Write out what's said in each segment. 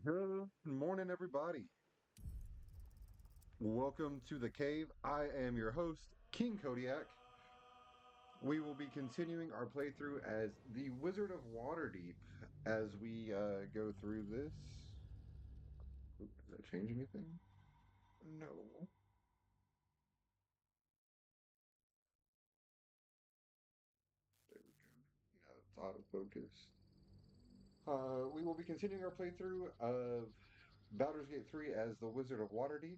Good morning, everybody. Welcome to the cave. I am your host, King Kodiak. We will be continuing our playthrough as the Wizard of Waterdeep as we go through this. Oop, does that change anything? No. There we go. Now it's autofocus. We will be continuing our playthrough of Baldur's Gate 3 as the Wizard of Waterdeep.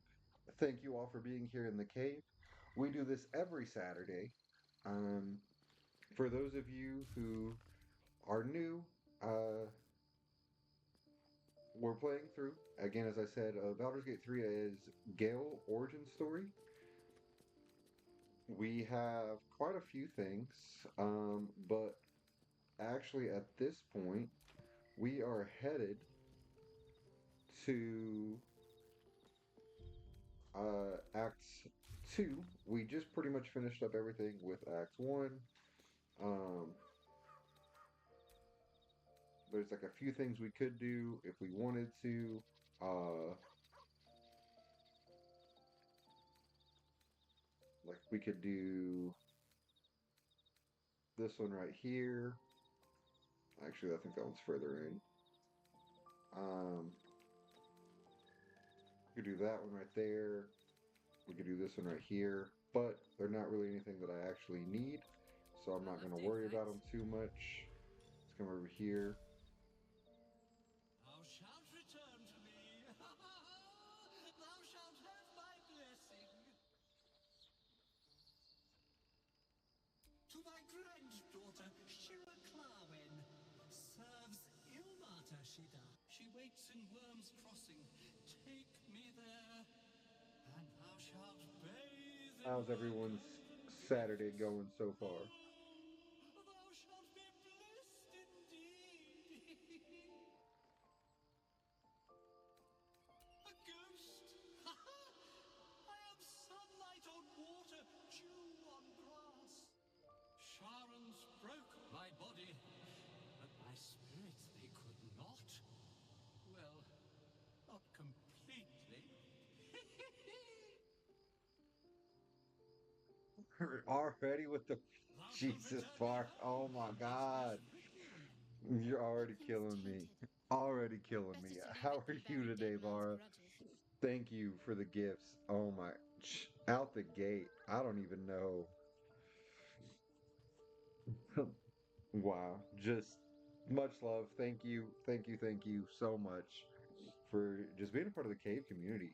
Thank you all for being here in the cave. We do this every Saturday. Um, for those of you who are new, we're playing through. Again, as I said, Baldur's Gate 3 is Gale origin story. We have quite a few things, but actually at this point, we are headed to Act 2. We just pretty much finished up everything with Act 1. Um, there's like a few things we could do if we wanted to. Like we could do this one right here. Actually, I think that one's further in. We could do that one right there. We could do this one right here, but they're not really anything that I actually need, so I'm not going to worry about them too much. Let's come over here. Thou shalt return to me. Thou shalt have my blessing. To my granddaughter, Shira Clawen, serves Ilmata Shida. She waits in Worm's Crossing. Take me there, and thou shalt bathe in How's her everyone's golden Saturday gates. going so far? Thou shalt be blessed indeed. A ghost! Ha ha! I am sunlight on water, dew on grass. Sharons broke my body, but my spirit they could not. Well, not completely. Already with the Thou shalt Jesus return me part. Oh home, my as God. thou quickly. You're already Everything's killing me. tainted. Already killing me. Better to leave How it are than you bury dead today, man's Vara? grudges. Thank you for the gifts. Oh my. Out the gate. I don't even know. Wow. Just much love. Thank you. Thank you. Thank you so much for just being a part of the cave community.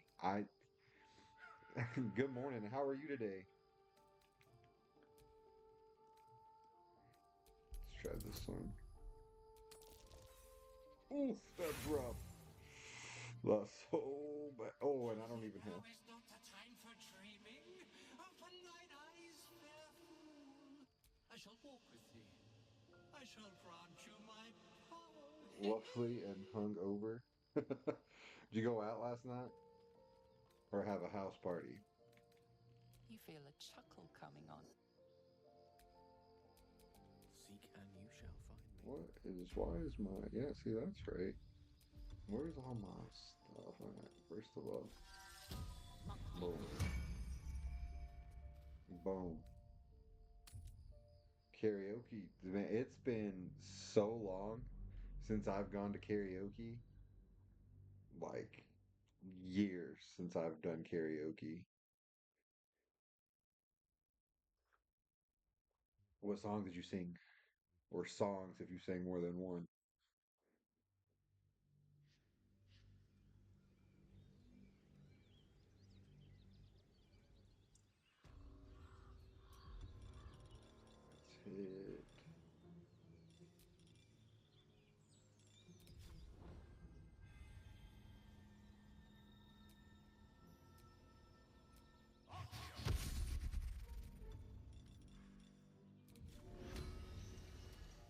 Good morning. How are you today? Let's try this one. Oof, that's rough. That's so bad. Oh, and I don't even Now have. is not the time for dreaming. Open thine eyes, fair fool. I shall walk with thee. I shall grant you my power. Lovely and hung over. Did you go out last night or have a house party? You feel a chuckle coming on. Seek and you shall find me. Why is my, yeah, see, that's right. Where's all my stuff at? First of all, boom, boom. Karaoke, man, it's been so long since I've gone to karaoke. Like, years since I've done karaoke. What song did you sing? Or songs if you sang more than one? That's it.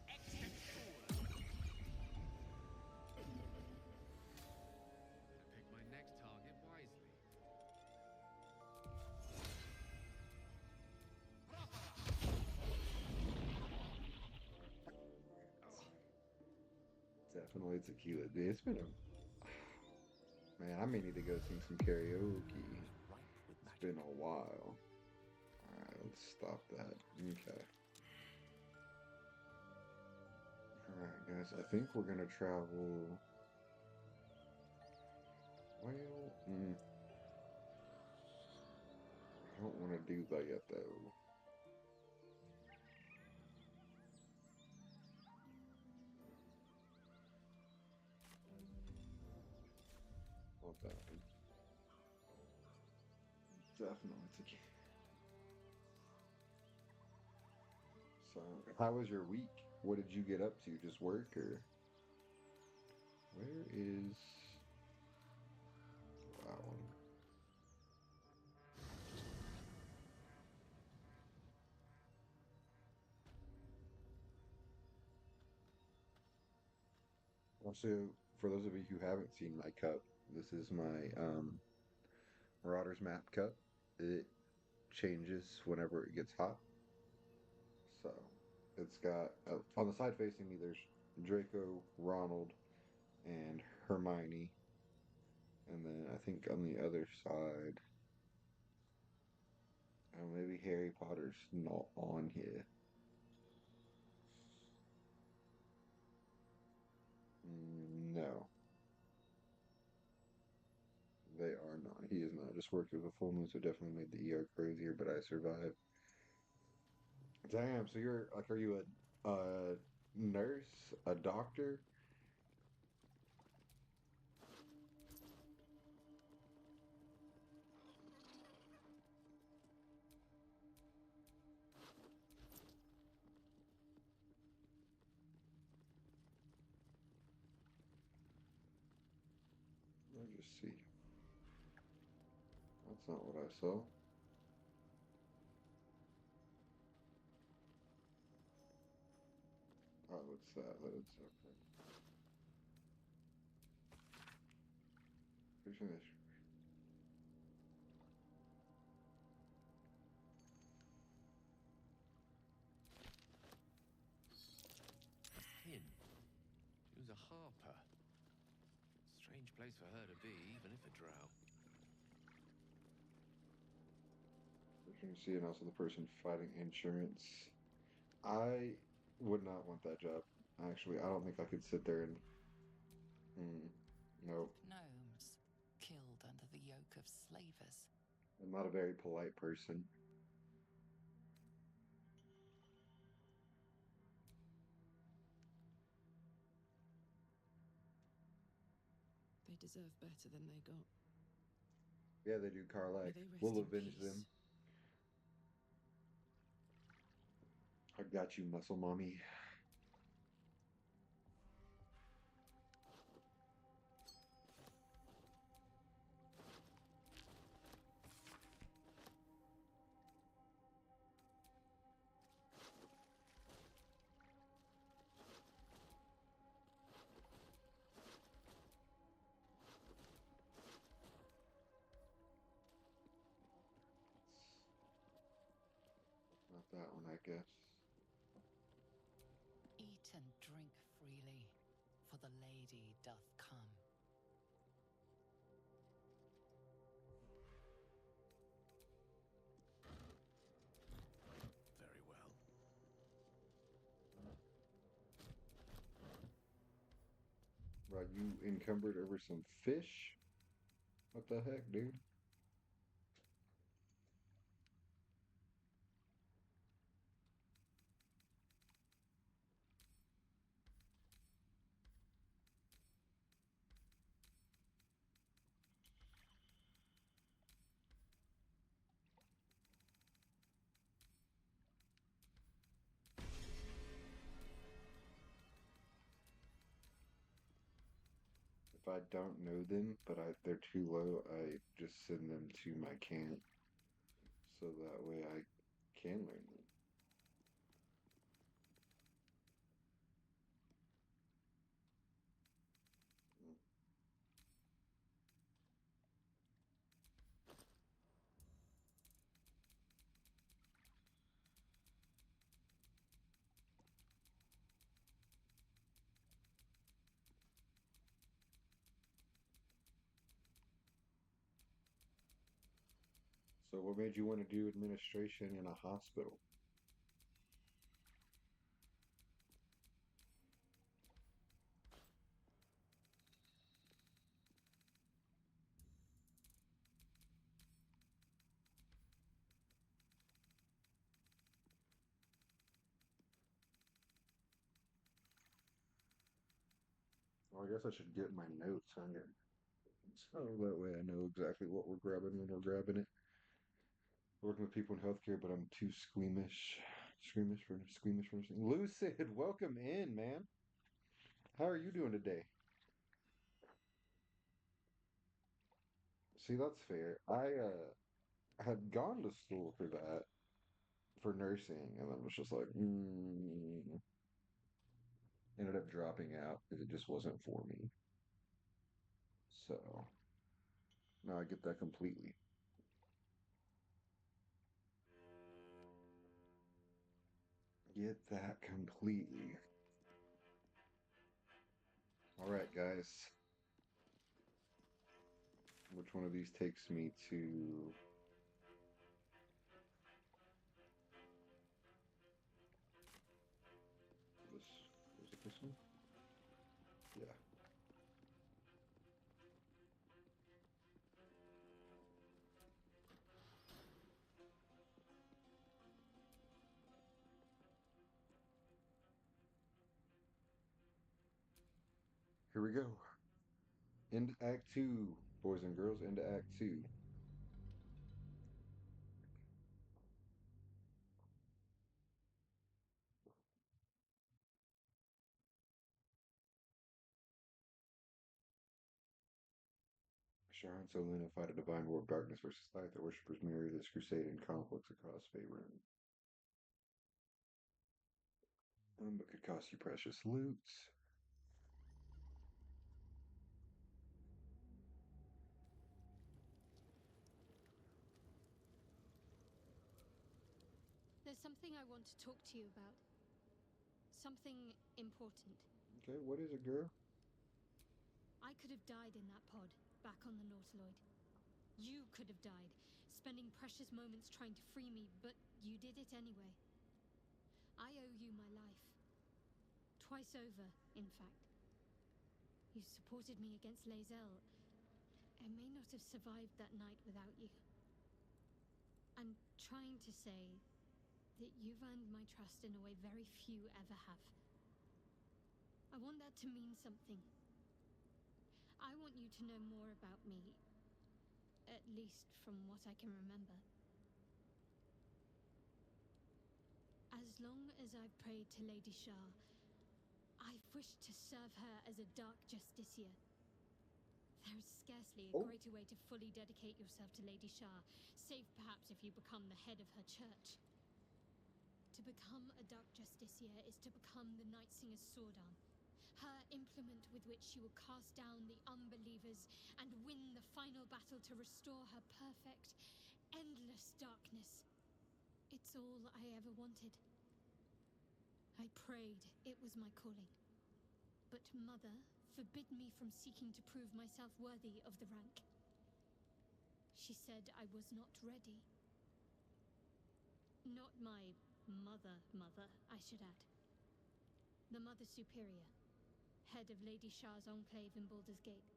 I pick my next target wisely. Definitely tequila. Dude, it's been a Man, I may need to go sing some karaoke. Ripe with It's magic. been a while. Alright, let's stop that. Okay. Alright, guys, I think we're gonna travel. Well, I don't want to do that yet, though. Well, that one. Definitely together. So, how was your week? What did you get up to? Just work or where is that one? Also, for those of you who haven't seen my cup, this is my Marauders map cup. It changes whenever it gets hot. So it's got on the side facing me, there's Draco, Ronald, and Hermione, and then I think on the other side, oh, maybe Harry Potter's not on here. No, they are not. He is not. Just worked with a full moon, so definitely made the ER crazier, but I survived. Damn. So you're like, are you a nurse, a doctor? Let me just see. That's not what I saw. Oh, it's that. It's okay. Finish. Pin. She was a harper. Strange place for her to be, even if a drow. You see, and also the person fighting insurance. I would not want that job. Actually, I don't think I could sit there and. Nope. Gnomes killed under the yoke of slavers. I'm not a very polite person. They deserve better than they got. Yeah, they do, May Karlach. they rest We'll in avenge them. peace. I got you, muscle mommy. Not that one, I guess. Eat and drink freely, for the lady doth come. Very well. Right, you encumbered over some fish? What the heck, dude? If I don't know them, but they're too low, I just send them to my camp so that way I can learn them. Mm. So, what made you want to do administration in a hospital? Well, I guess I should get my notes on it. So that way I know exactly what we're grabbing when we're grabbing it. Working with people in healthcare, but I'm too squeamish for nursing. Lucid, welcome in, man. How are you doing today? See, that's fair. I had gone to school for that, for nursing, and then was just like, ended up dropping out because it just wasn't for me. So now I get that completely. Get that completely. All right, guys. Which one of these takes me to this? Is it this one? Yeah. Here we go. Into Act 2, boys and girls, into Act 2. Sharon so Luna fight a divine war of darkness versus light. The worshippers mirror this crusade and conflicts across Faerun. But could cost you precious loots. There's something I want to talk to you about. Something important. Okay, what is it, girl? I could have died in that pod, back on the Nautiloid. You could have died, spending precious moments trying to free me, but you did it anyway. I owe you my life. Twice over, in fact. You supported me against Lae'zel. I may not have survived that night without you. I'm trying to say that you've earned my trust in a way very few ever have. I want that to mean something. I want you to know more about me, at least from what I can remember. As long as I've prayed to Lady Shah, I've wished to serve her as a dark justiciar. There is scarcely a greater way to fully dedicate yourself to Lady Shah, save perhaps if you become the head of her church. To become a dark justiciar is to become the Night Singer's sword arm, her implement with which she will cast down the unbelievers and win the final battle to restore her perfect, endless darkness. It's all I ever wanted. I prayed it was my calling. But Mother forbid me from seeking to prove myself worthy of the rank. She said I was not ready. Not my mother, I should add. The Mother Superior, head of Lady Shah's enclave in Baldur's Gate.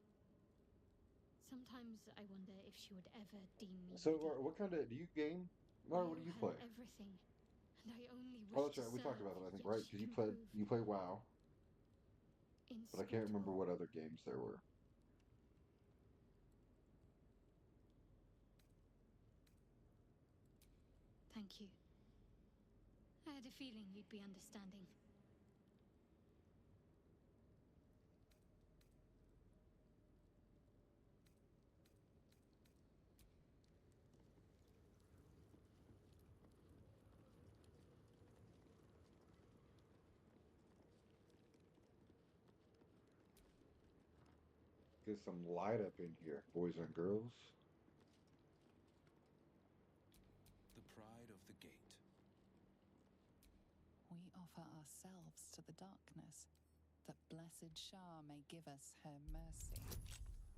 Sometimes I wonder if she would ever deem me So, ready. what kind of do you game? I Or what owe do you her play? everything, and I only Oh, wish that's to right. We talked serve, about it, I think, yet right? she Because can prove you play WoW, but I can't remember inscrutable. what other games there were. Thank you. I had a feeling you'd be understanding. Get some light up in here, boys and girls. The pride of the gate. We offer ourselves to the darkness, that blessed Shah may give us her mercy.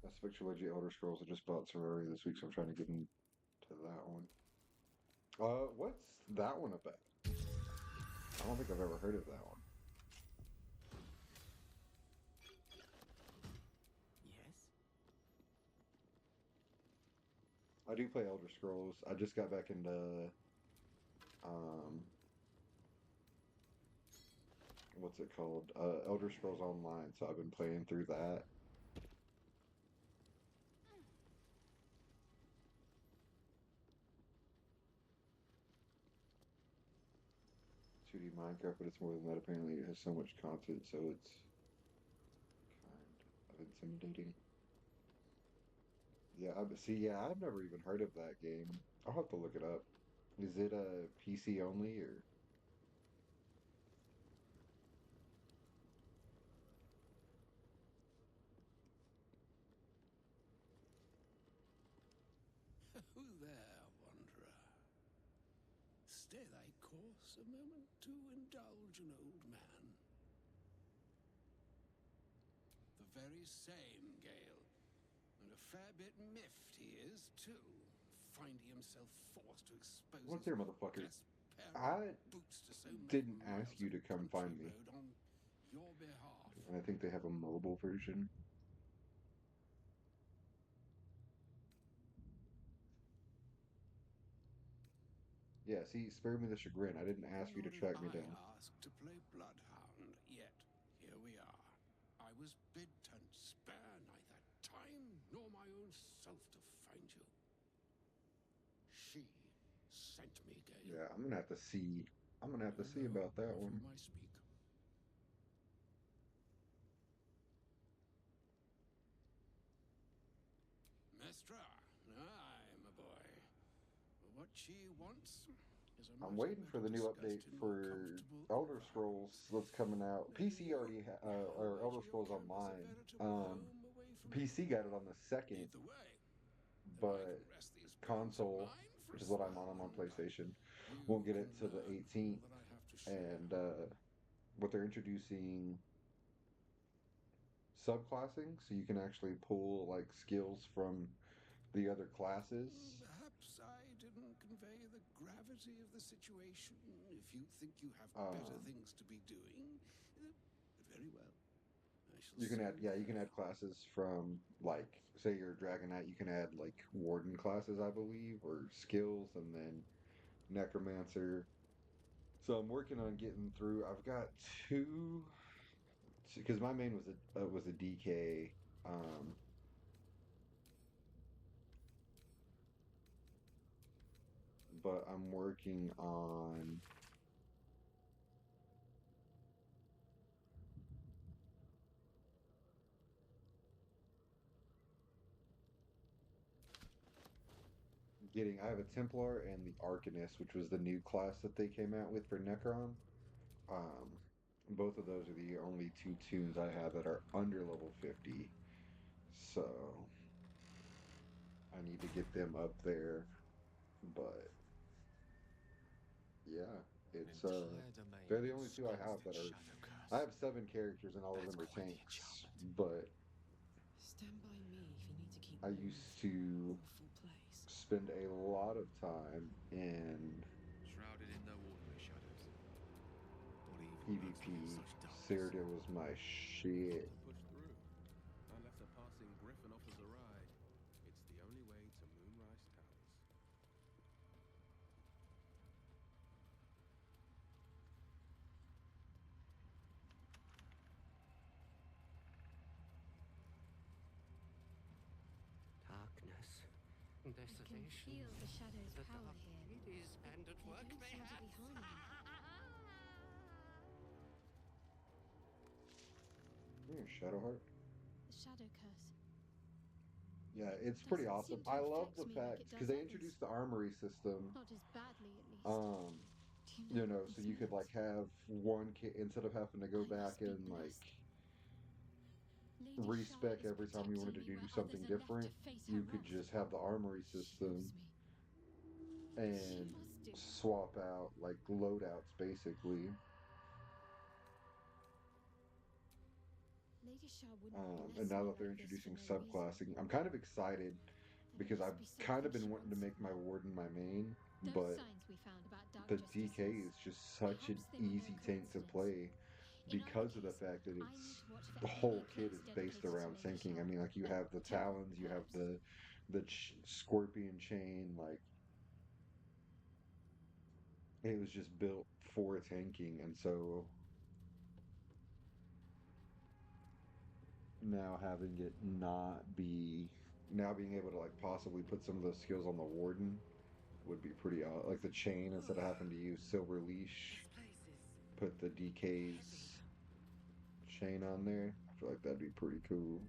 That's Victualogy Elder Scrolls. I just bought Sorority this week, so I'm trying to get into to that one. What's that one about? I don't think I've ever heard of that one. Yes? I do play Elder Scrolls. I just got back into what's it called? Elder Scrolls Online. So I've been playing through that. 2D Minecraft, but it's more than that. Apparently, it has so much content, so it's kind of intimidating. Yeah, see, yeah, I've never even heard of that game. I'll have to look it up. Is it a PC only or? Who there, wanderer? Stay thy course a moment to indulge an old man. The very same, Gale, and a fair bit miffed he is, too, finding himself forced to expose Look his there, motherfucker. best pair I of boots to so many didn't ask miles you of to come country find me. road on your behalf. And I think they have a mobile version. Yeah, see, spare me the chagrin. I didn't ask you to Nor did track me I down. ask to play bloodhound, yet here we are. I was bid to spare neither time nor my own self to find you. She sent me, Gale. Yeah, I'm gonna have to see. I'm gonna have to You see know about that of one. whom I speak. Mestra, aye, my boy. What she wants is a I'm matter waiting for better the new update discussed in more for comfortable Elder grounds. Scrolls that's coming out. PC You, already how or is Elder your Scrolls campus a Online. veritable home away from PC home? got it on the 2nd, Either way, if I but can rest these bones of console, mine for which a is what I'm spell on one night, PlayStation, you won't get can it to the learn 18th. all that I have to share. And what they're introducing subclassing, so you can actually pull like skills from the other classes. Perhaps I didn't convey the gravity of the situation. If you think you have better Um, things to be doing, very well. I shall you can add, soon yeah, you can add know. classes from like, say you're a Dragon Knight, you can add like Warden classes, I believe, or skills, and then Necromancer. So I'm working on getting through. I've got two, because my main was a DK. Um, but I'm working on getting. I have a Templar and the Arcanist, which was the new class that they came out with for Necron. Um, both of those are the only two tunes I have that are under level 50. So I need to get them up there. But yeah, An it's entire domain they're the only two I have ensconced in that are. shadow I curse. have 7 characters and all of That's them are quite the tanks. enchantment. But Stand by me if you need to keep I warm. used to Awful place. spend a lot of time in Shrouded in no ordinary shadows. What evil lurks within PvP. such darkness? Cyrodiil was my You've shit. got to push through. Unless a passing griffin offers a ride, it's the only way to Moonrise Towers. Darkness. I can Desolation. feel the shadow's The power dark here. ladies and at They work, don't seem to be harming me. Shadowheart. The shadow curse. Yeah, it's pretty Doesn't awesome. seem to I love affect the me like fact it because does they others. introduced the armory system. Not as badly, at least. Um, Do you know what so this you could means? like have one kit instead of having to go I back must be and like blessed. Lady Shah respec is every time you wanted to protecting me do where something others are left different. to face her You could wrath. just have the armory Shields system me. She and must do. swap out like loadouts basically. Lady Shah wouldn't bless And now me that they're like this for introducing no reason. subclassing, I'm kind of excited because I've Must be kind of something been she wanting to wants. make my warden my main, Those but signs we found about dark the justiciars. DK is just such an Perhaps they were no easy tank to coincidence. play In either because of the case, fact that I need it's to watch for the any whole kit E-clerks is based dedicated to around Lady tanking. I Shah. mean, like you have the Temple talons, you have perhaps. the scorpion chain, like it was just built for tanking, and so now having it not be now being able to like possibly put some of those skills on the warden would be pretty odd. Like the chain, instead of having to use silver leash, put the DK's chain on there. I feel like that'd be pretty cool.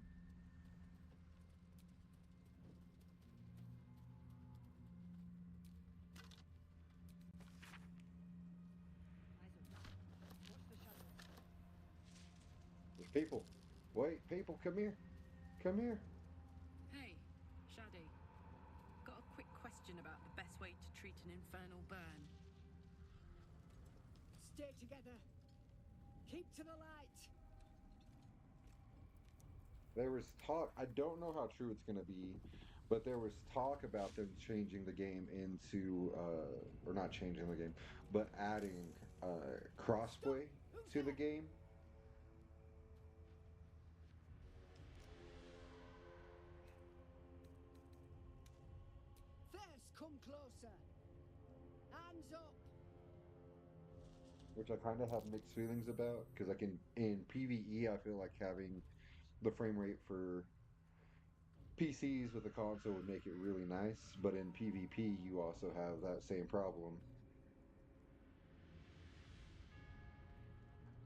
There's people. Wait, people, come here. Come here. Hey, Shadi. Got a quick question about the best way to treat an infernal burn. Stay together. Keep to the light. There was talk, I don't know how true it's going to be, but there was talk about them changing the game into, or not changing the game, but adding crossplay to the game. First, come closer. Hands up. Which I kind of have mixed feelings about, because like in PvE, I feel like having the frame rate for PCs with a console would make it really nice, but in PvP, you also have that same problem.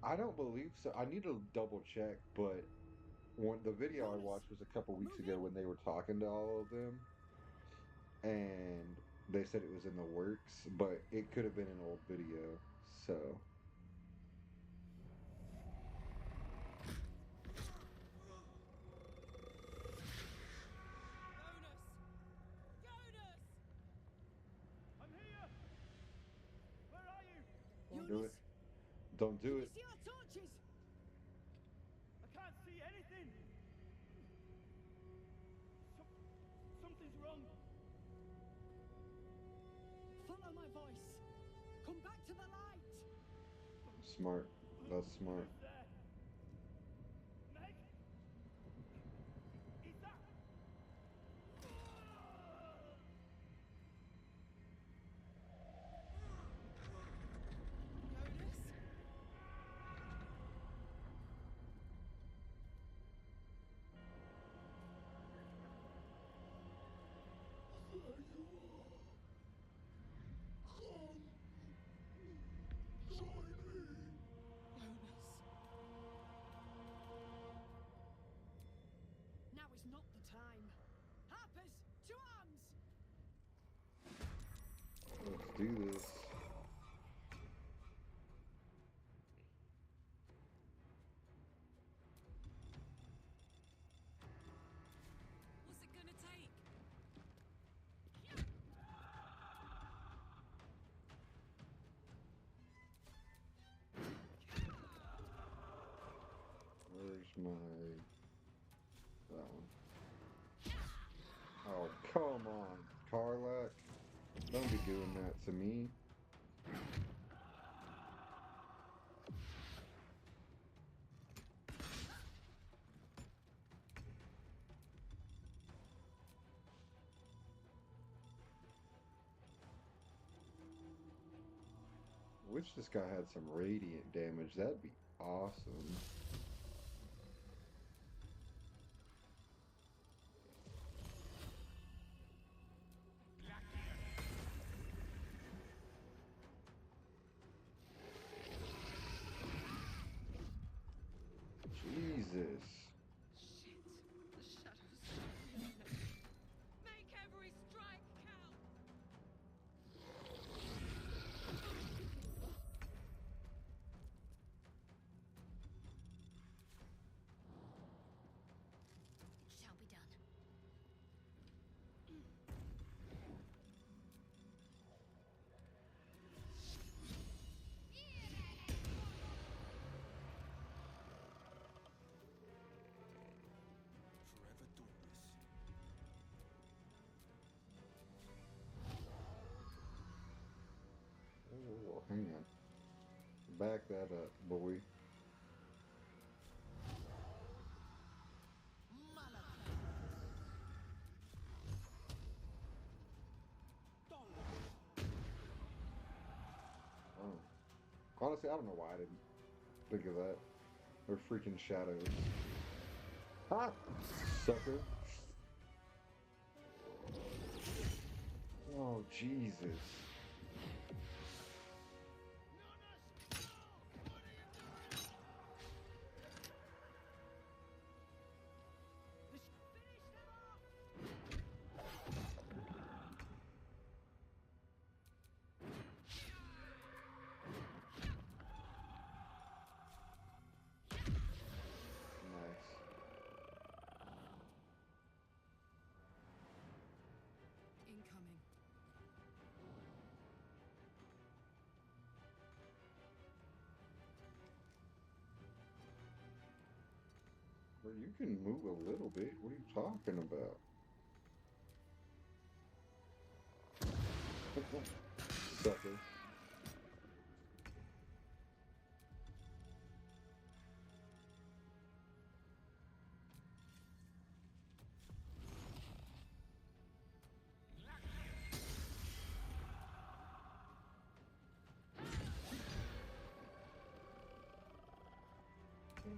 I don't believe so. I need to double check, but the video I watched was a couple weeks ago when they were talking to all of them, and they said it was in the works, but it could have been an old video. So don't do it. Don't do it. See our torches? I can't see anything. Something's wrong. Follow my voice. Come back to the light. Smart. That's smart. Who's there? Meg? Is that? Now is not the time. Harpers, to arms! Let's do this. What's it gonna take? Where's my... that one. Oh, come on, Karlak. Don't be doing that to me. Wish this guy had some radiant damage. That'd be awesome. Jesus. Shit. The shadows. Make every strike count. Back that up, boy. Oh. Honestly, I don't know why I didn't think of that. They're freaking shadows. Ah! Sucker. Oh, Jesus. Nice. Incoming. Well, you can move a little bit. What are you talking about? Sucker.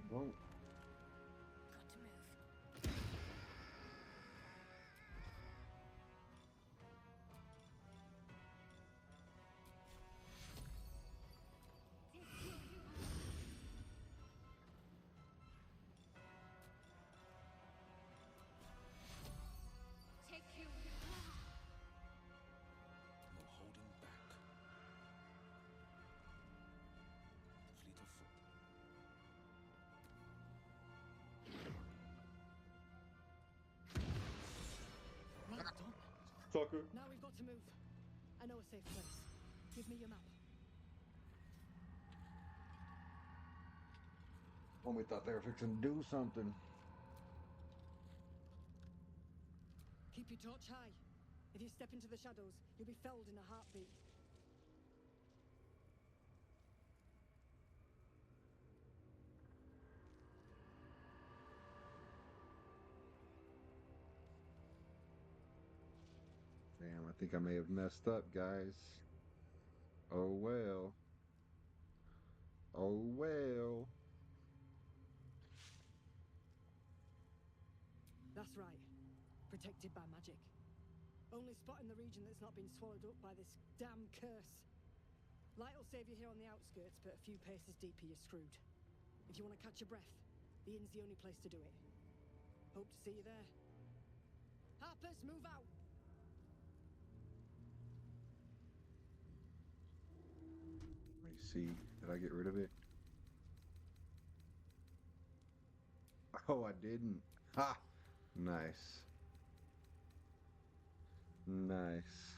Don't. Take you. No holding back. Fleet of foot. Right done. Sucker. Now we've got to move. I know a safe place. Give me your map. When we thought they were fixing to do something. Keep your torch high. If you step into the shadows, you'll be felled in a heartbeat. Damn, I think I may have messed up, guys. Oh well. Oh well. That's right. Protected by magic. Only spot in the region that's not been swallowed up by this damn curse. Light will save you here on the outskirts, but a few paces deeper you're screwed. If you want to catch your breath, the inn's the only place to do it. Hope to see you there. Harpers, move out! Let me see. Did I get rid of it? Oh, I didn't. Ha! Nice. Nice.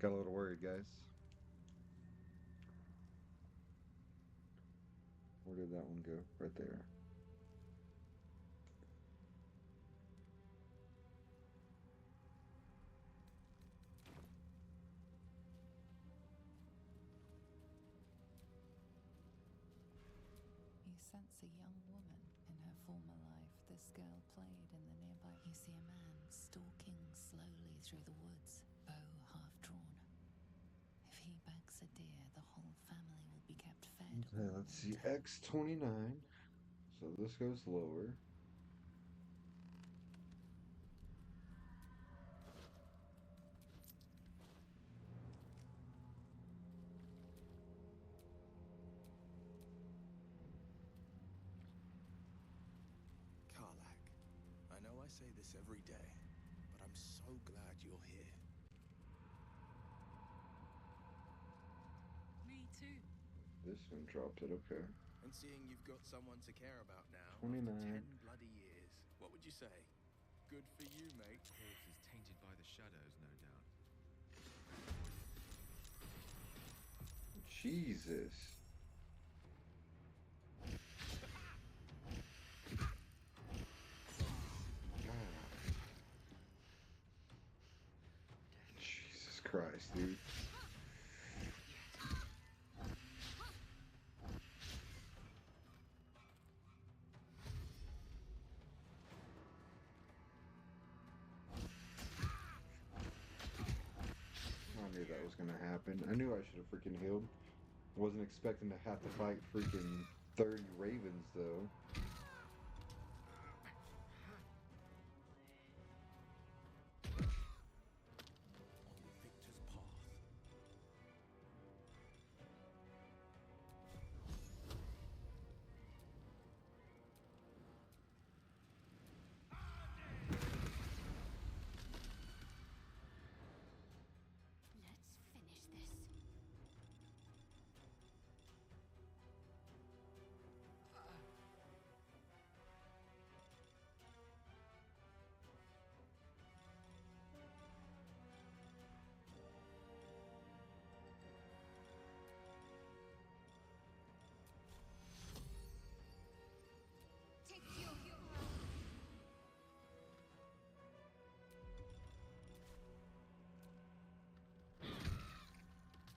Got a little worried, guys. Where did that one go? Right there. You sense a young woman in her former life. This girl played in the nearby. You see a man stalking slowly through the woods, bow half drawn. If he bags a deer, the whole family will be kept fed. Okay, let's see. X29. So this goes lower. Karlak, I know I say this every day, but I'm so glad you're here. Me too. This one dropped it. Okay. And seeing you've got someone to care about now 29. after 10 bloody years, what would you say? Good for you, mate. Corpse is tainted by the shadows, no doubt. Jesus. Jesus Christ, dude. happen. I knew I should have freaking healed. Wasn't expecting to have to fight freaking 30 ravens, though. Let's finish this. Take you.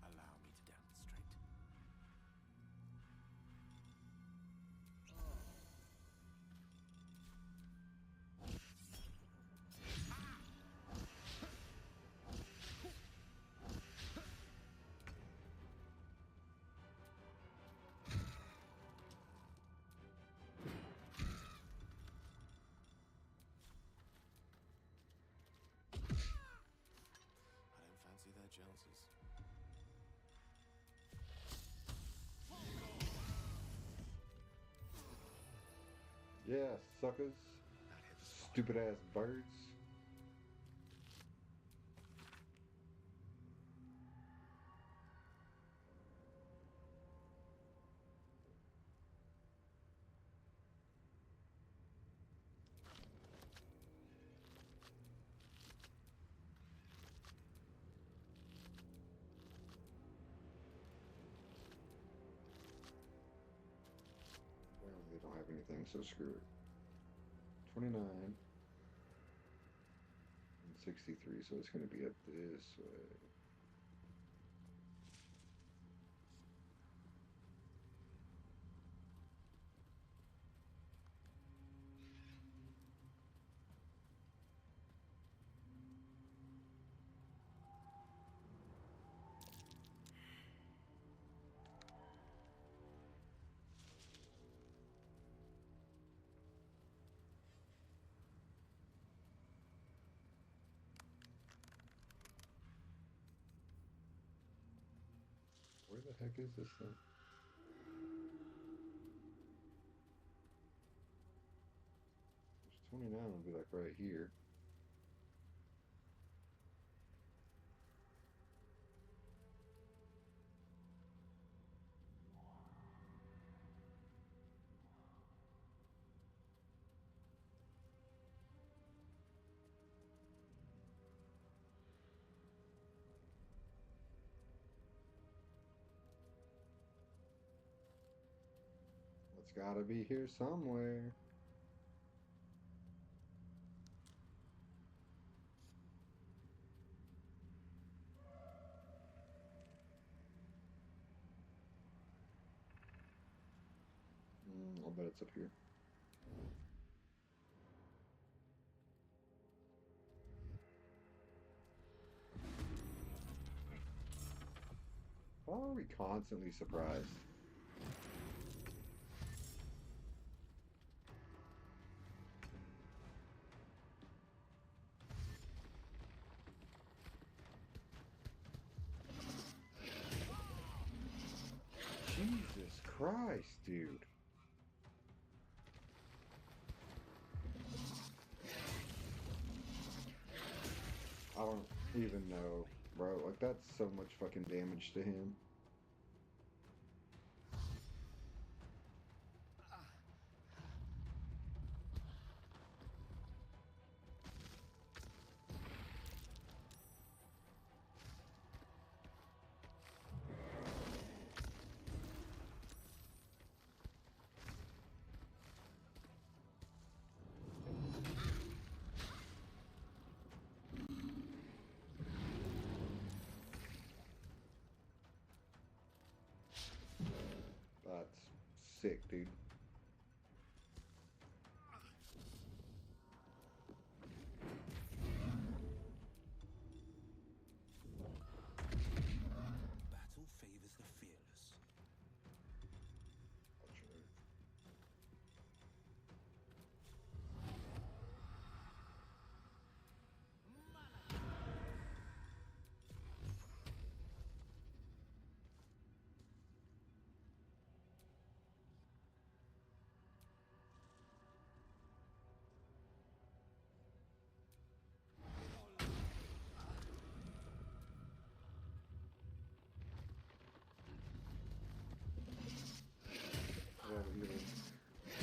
Allow me to demonstrate. I don't fancy their chances. Yeah, suckers. Stupid ass birds. Well, they don't have anything, so screw it. 29 and 63, so it's going to be up this way. Where the heck is this thing? There's 29, it'll be like right here. It's gotta be here somewhere. I'll bet it's up here. Why are we constantly surprised? Jesus Christ, dude. I don't even know, bro. Like, that's so much fucking damage to him. That's sick, dude.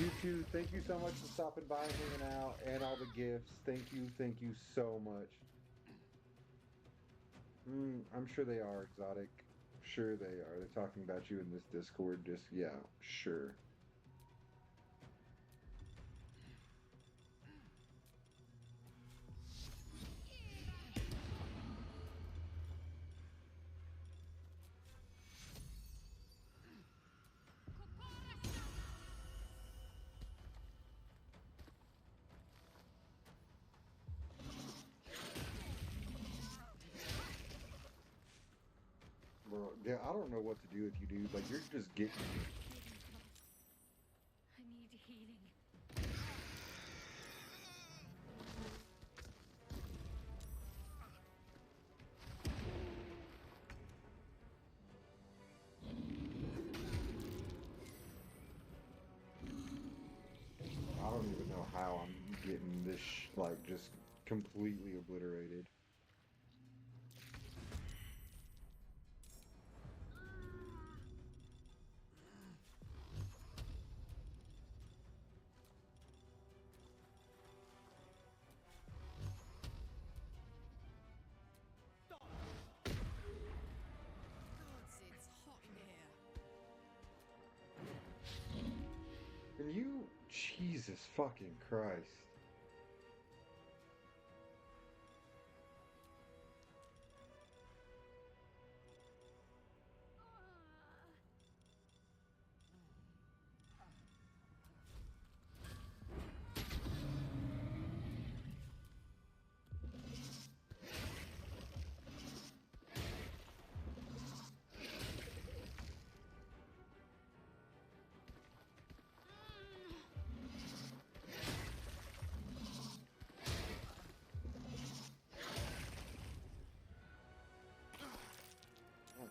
You too. Thank you so much for stopping by and hanging out and all the gifts. Thank you so much. I'm sure they are exotic. Sure they are. They're talking about you in this Discord. Just yeah, sure. Bro, yeah, I don't know what to do with you, dude. Like, you're just getting me. I need healing. I don't even know how I'm getting this, like, just completely obliterated. It's hot in here. And you, Jesus fucking Christ.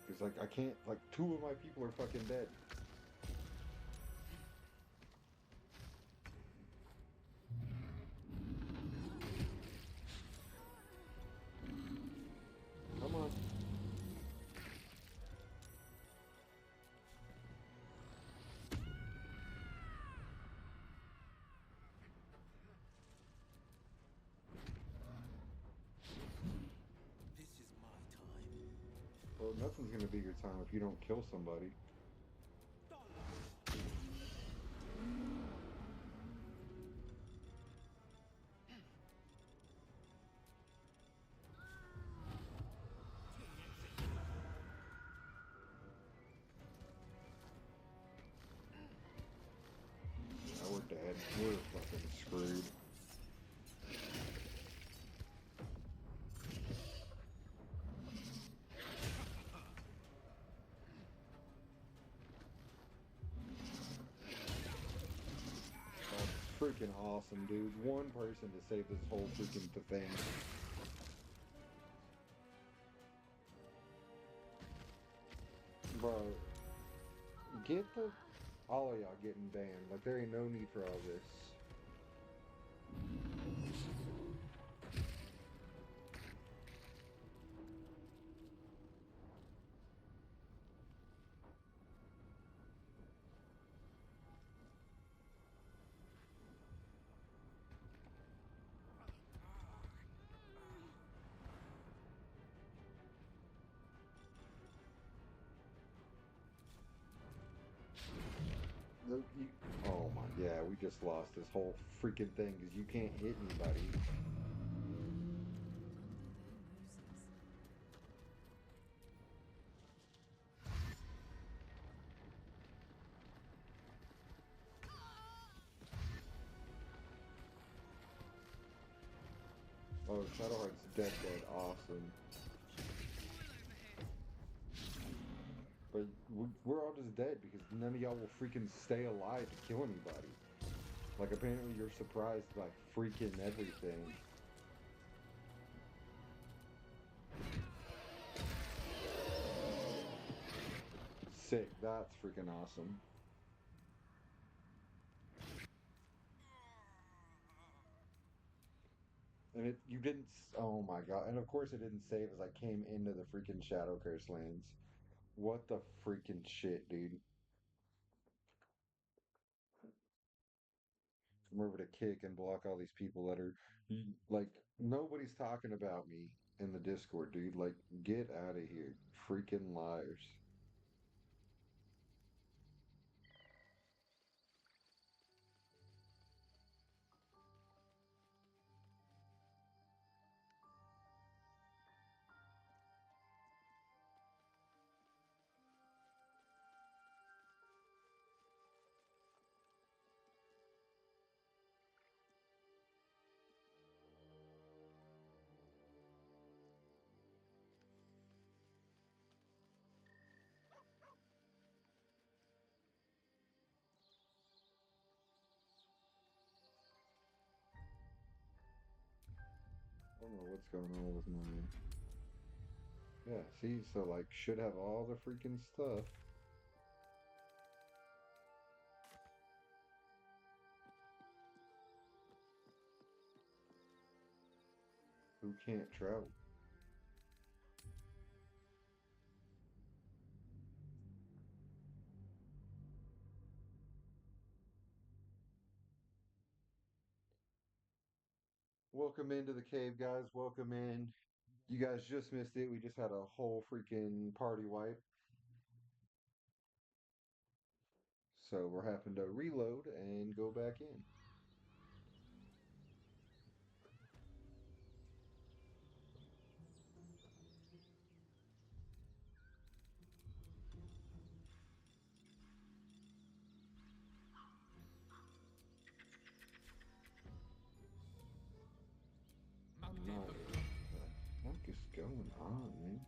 Because, like, I can't, like, two of my people are fucking dead. Come on. This is my time. Well, nothing's gonna be your time if you don't kill somebody. Yeah, we're dead. We're fucking screwed. That's freaking awesome, dude. One person to save this whole freaking thing. Bro, get the... All of y'all getting banned. Like, there ain't no need for all this. Oh my, yeah, we just lost this whole freaking thing because you can't hit anybody. Oh, Shadowheart's dead, dead. Awesome. But we're all just dead because none of y'all will freaking stay alive to kill anybody. Like, apparently you're surprised by freaking everything. Sick. That's freaking awesome. And you didn't, oh my god. And of course it didn't save as I came into the freaking Shadow Curse lands. What the freaking shit, dude. I'm over to kick and block all these people that are like nobody's talking about me in the Discord, dude. Like, get out of here, freaking liars. I don't know what's going on with my. Yeah, see, so like, should have all the freaking stuff. Who can't travel? Welcome into the cave, guys. Welcome in. You guys just missed it. We just had a whole freaking party wipe. So we're having to reload and go back in. What the heck is going on, man?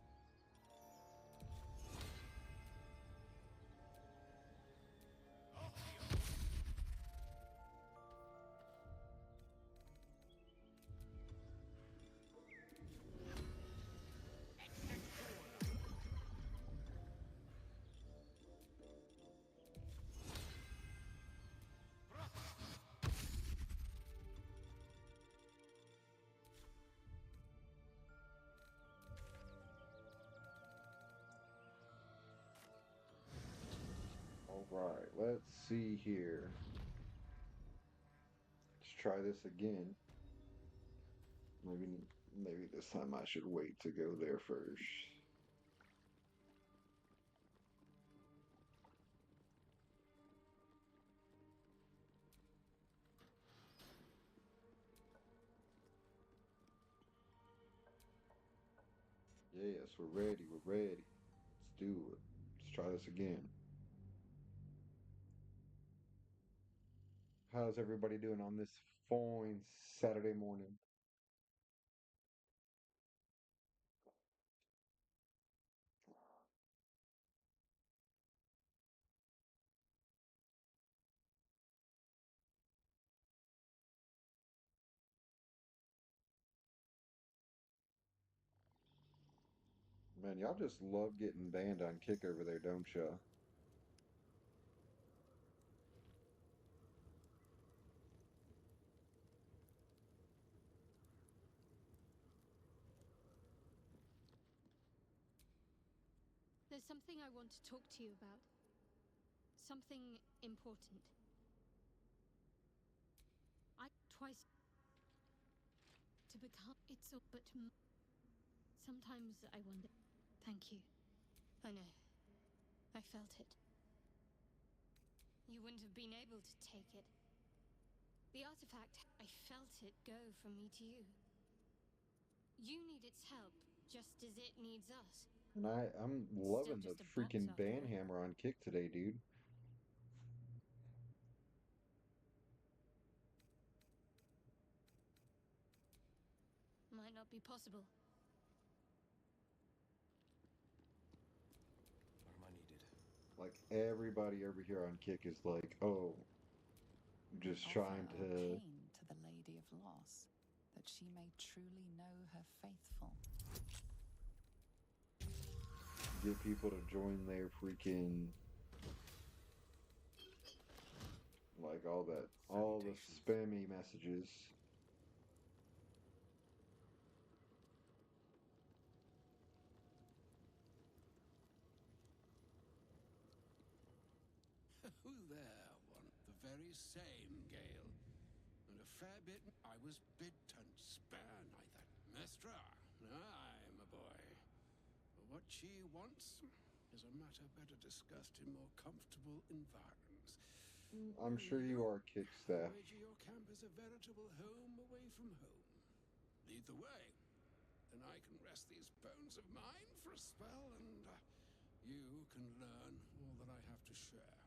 All right, let's see here. Let's try this again. Maybe this time I should wait to go there first. Yes, we're ready. We're ready. Let's do it. Let's try this again. How's everybody doing on this fine Saturday morning? Man, y'all just love getting banned on kick over there, don't ya? There's something I want to talk to you about. Something important. I twice to become it's all but sometimes I wonder. Thank you. I know. I felt it. You wouldn't have been able to take it. The artifact, I felt it go from me to you. You need its help, just as it needs us. And I'm loving the freaking ban hammer on kick today, dude. Might not be possible. Where am I needed? Like everybody over here on kick is like, oh, just trying to arcane to the Lady of Loss, that she may truly know her faithful. get people to join their freaking like all the spammy messages. Who there, one? The very same, Gale. a fair bit. I was bid to spare neither. Mestra, aye, my boy. What she wants is a matter better discussed in more comfortable environs. I'm sure you are, I Kickstaff. wager your camp is a veritable home away from home. Lead the way, and I can rest these bones of mine for a spell, and you can learn all that I have to share.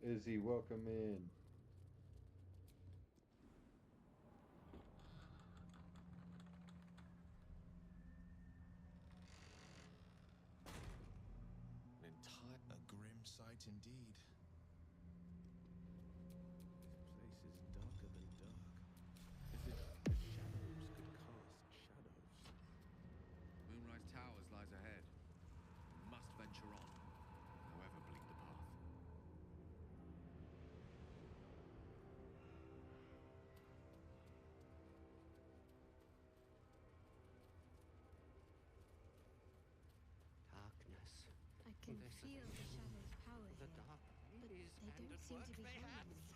Izzy, welcome in. A grim sight indeed. This place is darker than dark. As if the shadows could cast shadows. Moonrise Towers lies ahead. We must venture on, however bleak the path. Darkness. I can feel the shadow's power The here, dark but they ladies don't and at seem work to be they have. harming me.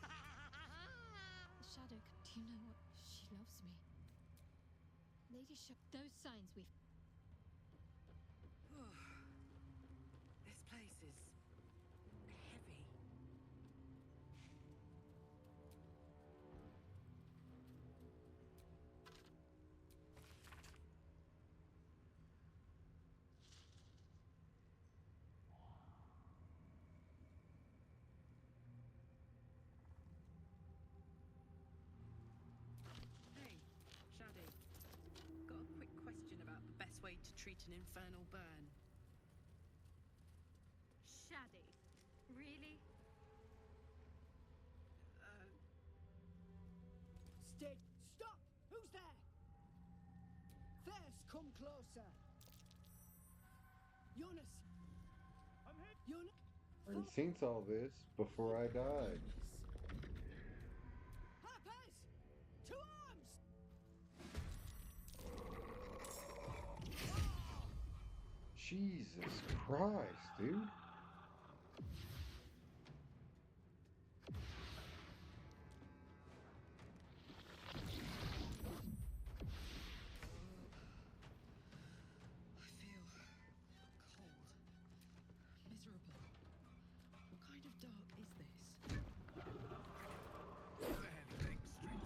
The shadow, do you know what? She loves me. Lady those signs we... This place is heavy. Hey, Shadi. Got a quick question about the best way to treat an infernal burn. Shaddy. Really? Stay. Stop! Who's there? First, come closer. Jonas. I'm here. Jonas. I've seen all this before I died. Harpers! To arms! Jesus Christ, dude. I feel cold, miserable. What kind of dark is this? The heavy things, Street.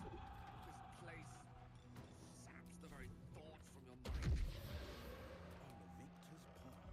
This place saps the very thought from your mind. On the victor's path.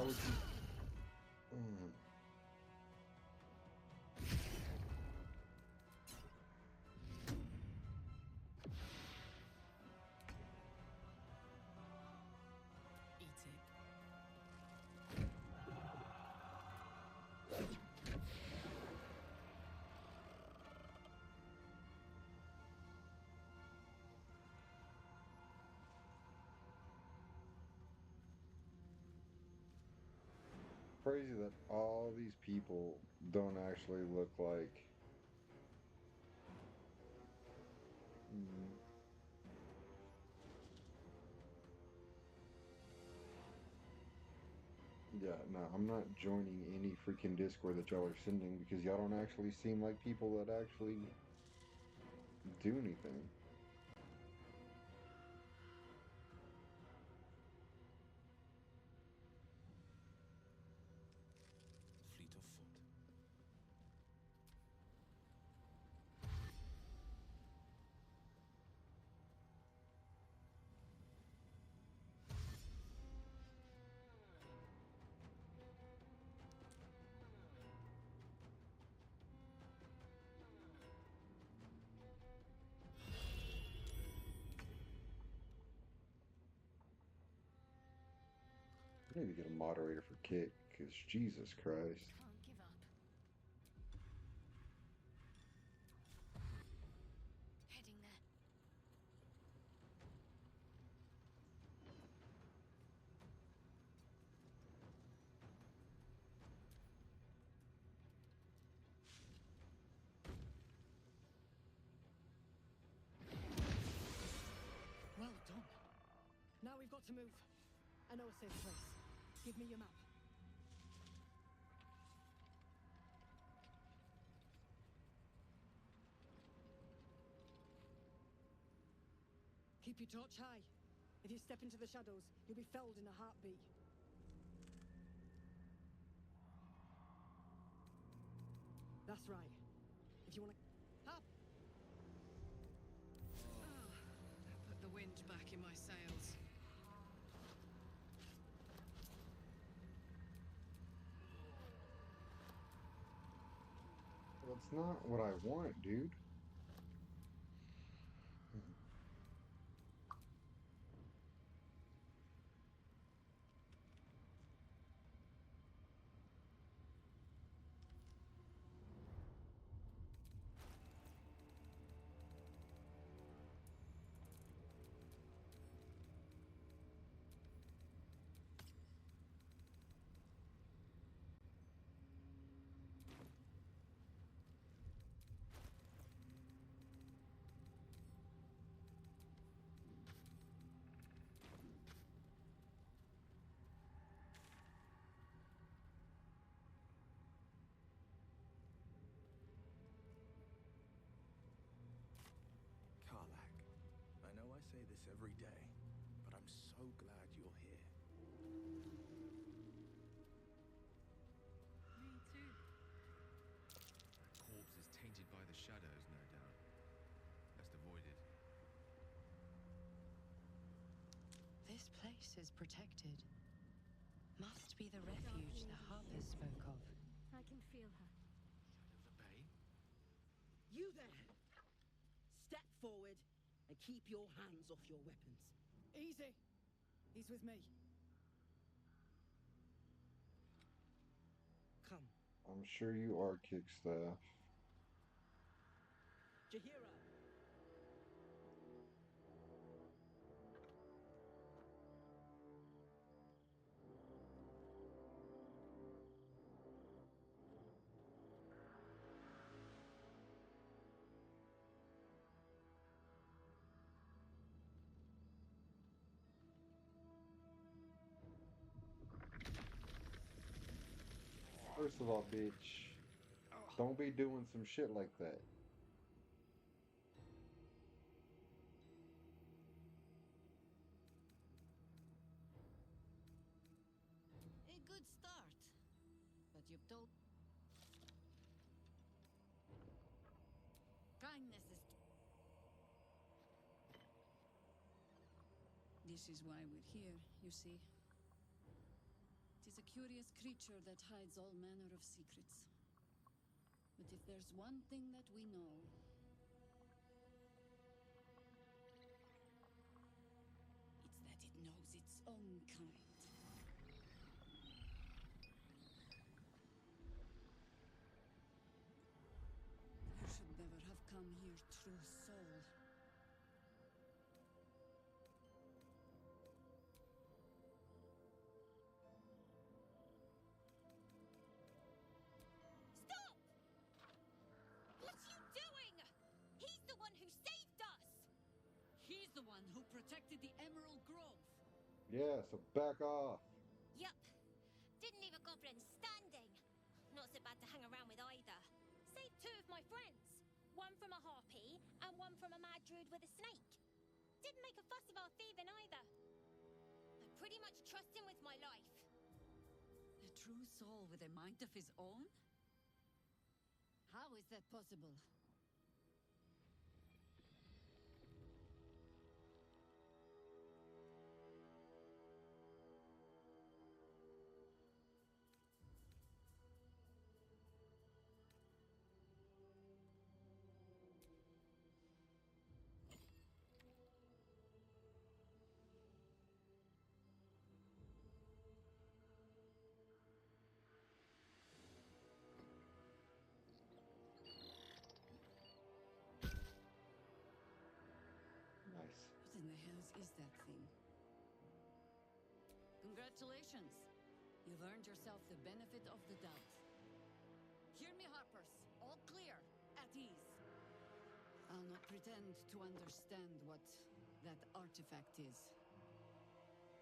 Why would you? Mm. Eat it. Crazy that all these people don't actually look like. Mm, yeah, no, I'm not joining any freaking Discord that y'all are sending because y'all don't actually seem like people that actually do anything. Fleet of foot. I need to get a moderator for Kick because Jesus Christ. Can't give up. Heading there. Well done. Now we've got to move. I know a safe place. Give me your map. Keep your torch high. If you step into the shadows, you'll be felled in a heartbeat. That's right. If you want to... Up! That put the wind back in my sails. That's not what I want, dude. Karlak, I know I say this every day, but I'm so glad you're here. Me too. That corpse is tainted by the shadows, no doubt. Best avoid it. This place is protected. Must be the refuge the Harper spoke of. I can feel her. Shadows obey? You there! Step forward and keep your hands off your weapons. Easy. He's with me. Come. I'm sure you are, Kickstaff. Jahira! First of all, bitch, don't be doing some shit like that. A good start. But you've told... Kindness is... This is why we're here, you see. It is a curious creature that hides all manner of secrets. But if there's one thing that we know, it's that it knows its own kind. You should never have come here, true soul. Stop! What are you doing? He's the one who saved us! He's the one who protected the Emerald Grove. Yeah, so back off. Yup. Didn't leave a goblin standing. Not so bad to hang around with either. Saved two of my friends. One from a harpy and one from a mad druid with a snake. Didn't make a fuss about thieving either. I pretty much trust him with my life. A true soul with a mind of his own? How is that possible? Nice. What in the hells is that thing? Congratulations. You've earned yourself the benefit of the doubt. Hear me, Harpers. All clear. At ease. I'll not pretend to understand what that artifact is.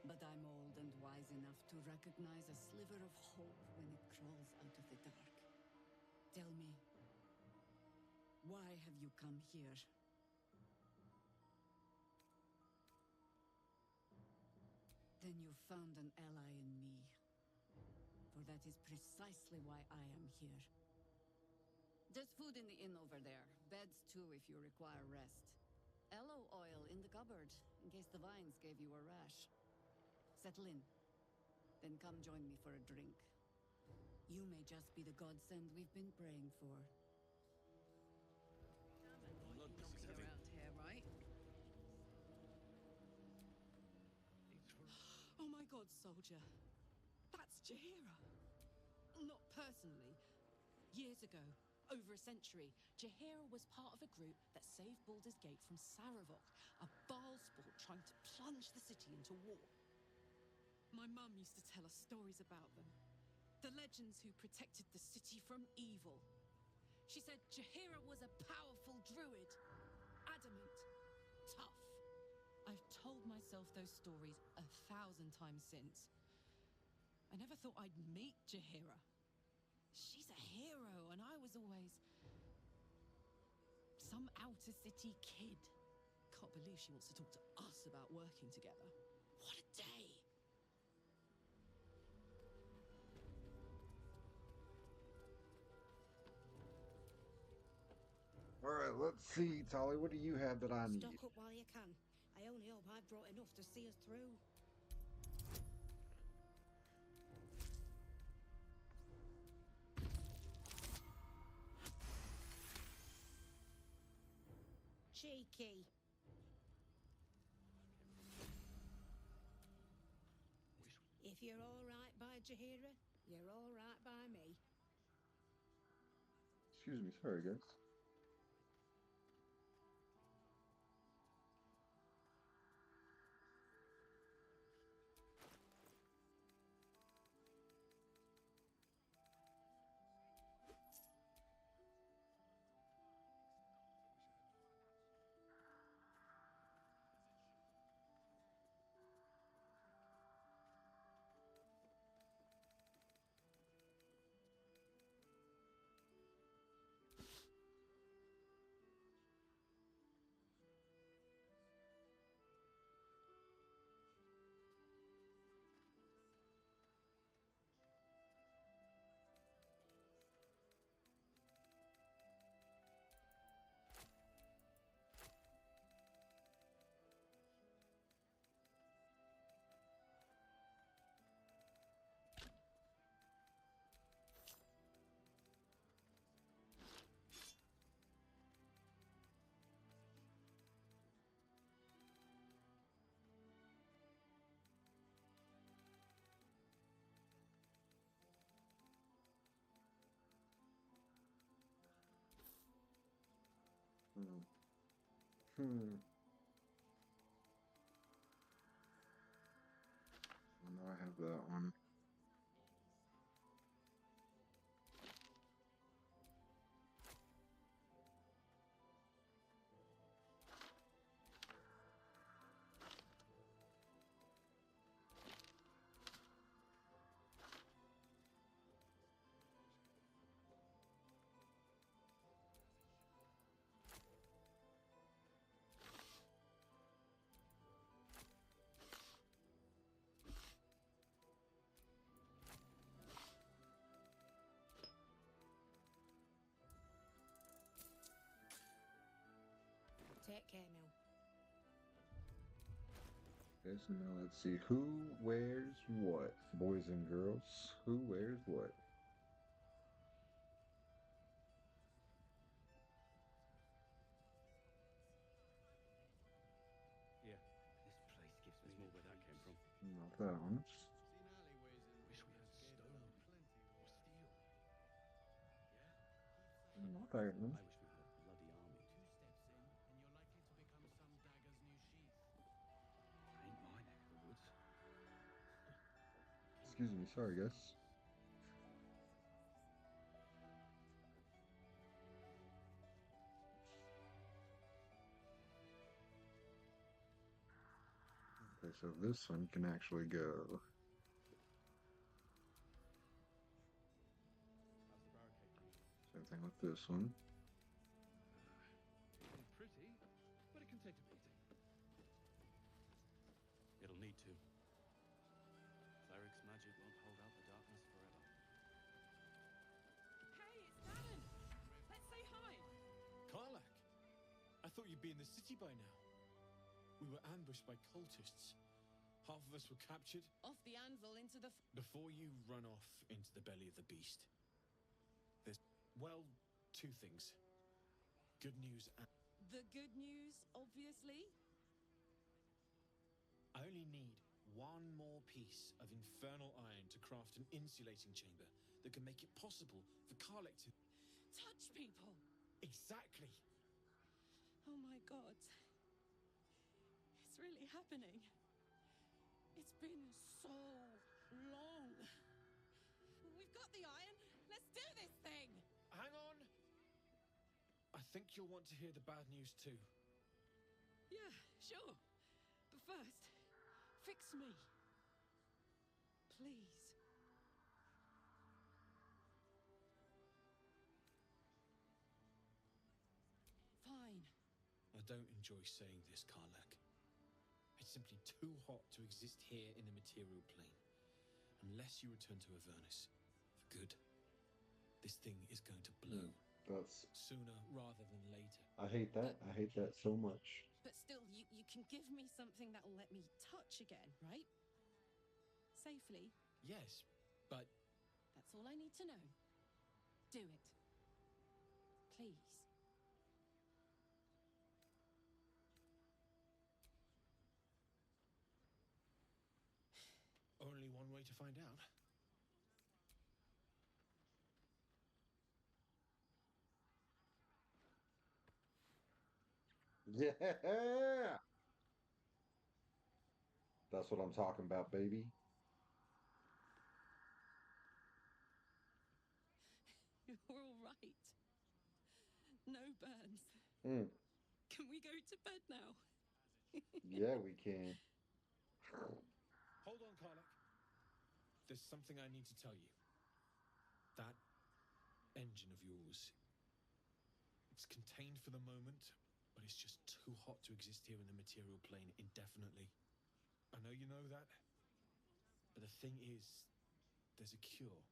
But I'm old and wise enough to recognize a sliver of hope when it crawls out of the dark. Tell me, why have you come here? Then you found an ally in me. For that is precisely why I am here. There's food in the inn over there. Beds too if you require rest. Aloe oil in the cupboard, in case the vines gave you a rash. Settle in. Then come join me for a drink. You may just be the godsend we've been praying for. Knocking around here, right? Oh my god, soldier. That's Jaheira. Not personally. Years ago, over a century, Jaheira was part of a group that saved Baldur's Gate from Saravok, a Baalsport trying to plunge the city into war. My mum used to tell us stories about them. The legends who protected the city from evil. She said Jaheira was a powerful druid. Adamant. Tough. I've told myself those stories 1,000 times since. I never thought I'd meet Jaheira. She's a hero, and I was always some outer city kid. Can't believe she wants to talk to us about working together. What a day! All right, let's see, Tolly. What do you have that I need? Stock up while you can. I only hope I've brought enough to see us through. Cheeky. If you're all right by Jaheira, you're all right by me. Excuse me, sorry, guys. Hmm. Hmm. I know I have that one. Take care now. Okay, so now let's see who wears what, boys and girls. Who wears what? Yeah. This place gives me more where that came from. Not that one. Seen alleyways in wish we had stone or steel. Not that one. I wish we had a bloody army. 2 steps in, and you're likely to become some dagger's new sheath. Ain't my neck of the woods. Excuse me, sorry guys. Okay, so this one can actually go. How's the barricade coming? Same thing with this one. It ain't pretty, but it can take a beating. It'll need to. Cleric's magic won't hold out the darkness forever. Hey, it's Darren! Let's say hi! Karlak! I thought you'd be in the city by now. We were ambushed by cultists. Half of us were captured. Off the anvil into the... Before you run off into the belly of the beast, there's, well, two things. Good news and... The good news, obviously. I only need one more piece of infernal iron to craft an insulating chamber that can make it possible for Karlak to... Touch people! Exactly! Oh my god. It's really happening. It's been so long. We've got the iron. Let's do this thing! Hang on! I think you'll want to hear the bad news too. Yeah, sure. But first, fix me. Please. Fine. I don't enjoy saying this, Karlak. It's simply too hot to exist here in the material plane. Unless you return to Avernus for good, this thing is going to blow. That's... Sooner rather than later. I hate that. I hate that so much. But still, you can give me something that'll let me touch again, right? Safely. Yes, but... That's all I need to know. Do it. Please. Only one way to find out. Yeah! That's what I'm talking about, baby. You're all right. No burns. Can we go to bed now? Yeah, we can. Hold on, Karlak. There's something I need to tell you. That engine of yours, it's contained for the moment, but it's just too hot to exist here in the material plane indefinitely. I know you know that, but the thing is, there's a cure.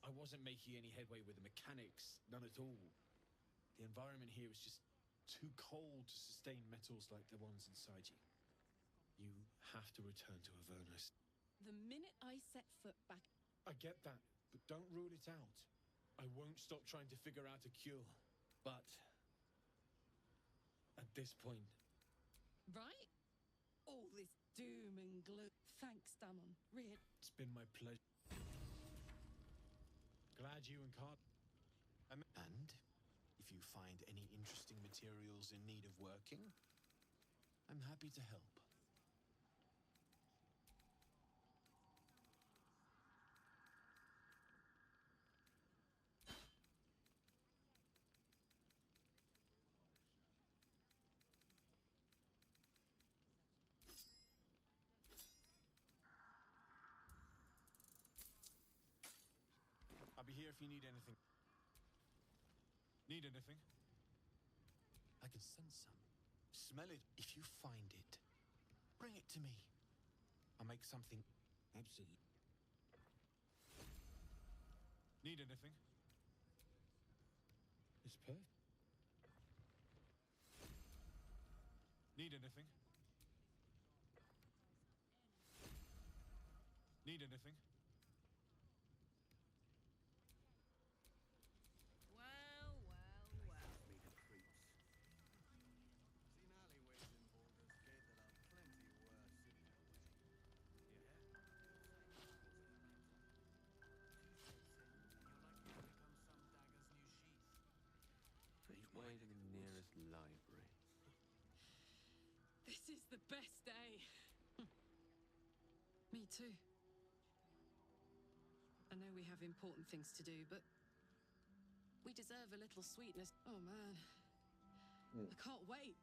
I wasn't making any headway with the mechanics, none at all. The environment here is just too cold to sustain metals like the ones inside you. You have to return to Avernus. The minute I set foot back... I get that, but don't rule it out. I won't stop trying to figure out a cure. But... at this point... Right? All this doom and gloom. Thanks, Damon. Really. It's been my pleasure. Glad you and Carl... And if If you find any interesting materials in need of working, I'm happy to help. I'll be here if you need anything. Need anything? I can sense some. Smell it. If you find it, bring it to me. I'll make something. Absolutely. Need anything? It's perfect. Need anything? Need anything? Well, well, well. Me the creeps. Seen alleyways in Baldur's Gate that are plenty worse in their way. Which way to the nearest library? This is the best day. Me too. I know we have important things to do, but we deserve a little sweetness. Oh man, I can't wait.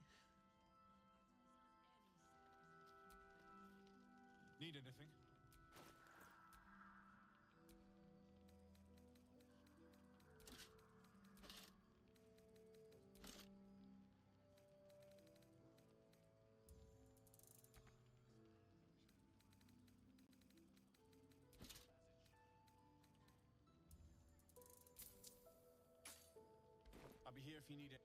Need anything? I'll be here if you need it.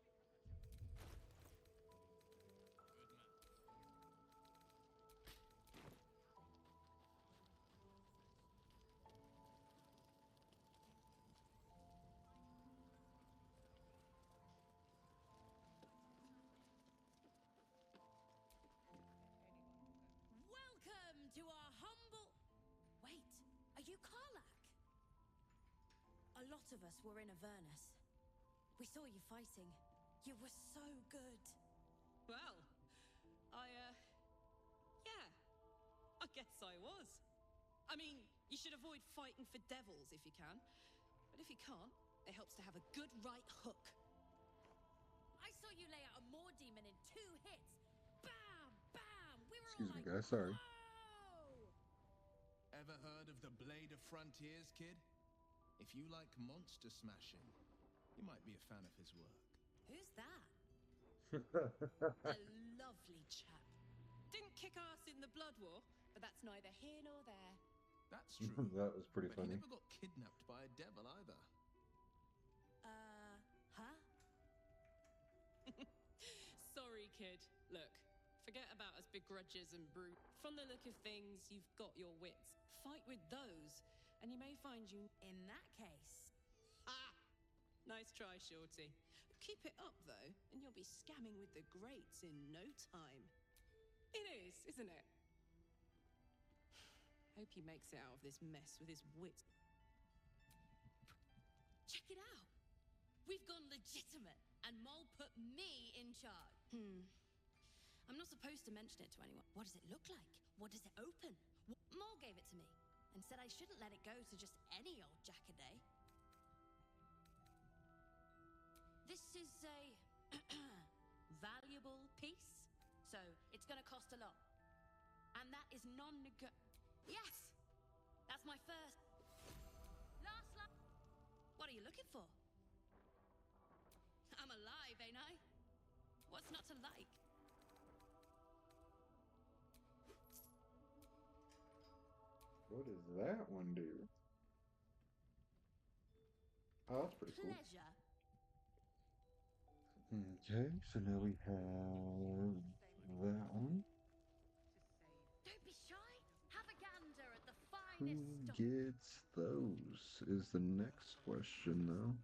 Welcome to our humble... Wait, are you Karlak? A lot of us were in Avernus. We saw you fighting. You were so good. Well, yeah, I guess I was. I mean, you should avoid fighting for devils if you can. But if you can't, it helps to have a good right hook. I saw you lay out a Moor demon in 2 hits. Bam! Bam! We were Excuse all me, like, guys. Sorry. whoa! Ever heard of the Blade of Frontiers, kid? If you like monster smashing, you might be a fan of his work. Who's that? A lovely chap. Didn't kick ass in the Blood War, but that's neither here nor there. That's true. That was pretty But he funny. never got kidnapped by a devil either. Huh? Sorry, kid. Look, forget about us begrudges and brute. From the look of things, you've got your wits. Fight with those, and you may find you... In that case... Ah! Nice try, Shorty. Keep it up, though, and you'll be scamming with the greats in no time. It is, isn't it? Hope he makes it out of this mess with his wits. Check it out. We've gone legitimate, and Mole put me in charge. I'm not supposed to mention it to anyone. What does it look like? What does it open? Mole gave it to me, and said I shouldn't let it go to just any old jackaday. This is a valuable piece, so it's gonna cost a lot. And that is Yes! That's my first... What are you looking for? I'm alive, ain't I? What's not to like? What does that one do? Oh, that's pretty cool. Pleasure. Okay, so now we have that one. Don't be shy. Have a gander at the Who finest stock. gets those is the next question, though.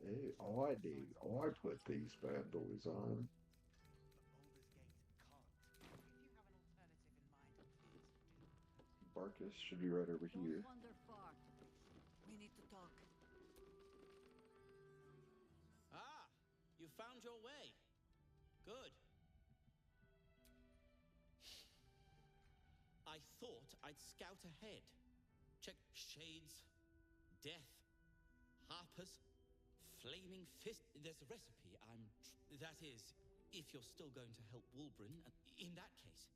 Hey, I did. I put these bad boys on. Barkus should be right over here. Wonderful. found your way. Good. I thought I'd scout ahead. Check shades, death, harpers, flaming fist. There's a recipe that is, if you're still going to help Wulbrin. In that case,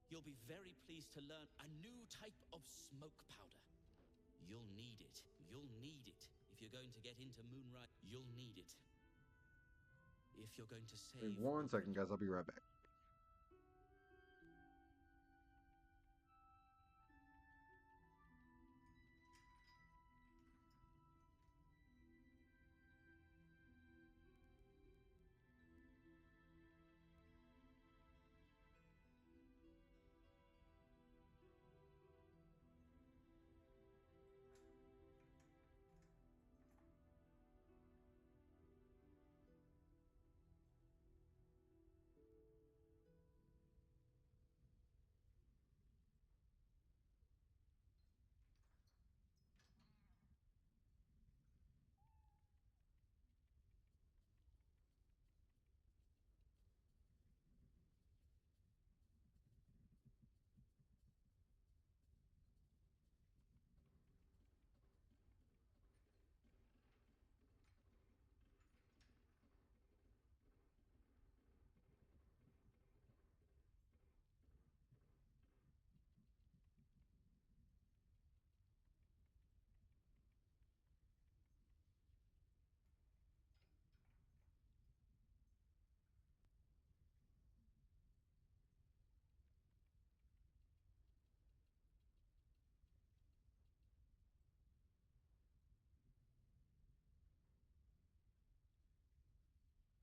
you'll be very pleased to learn a new type of smoke powder. You'll need it. You'll need it. If you're going to get into Moonrise, you'll need it. If you're going to save... Wait 1 second, guys. I'll be right back.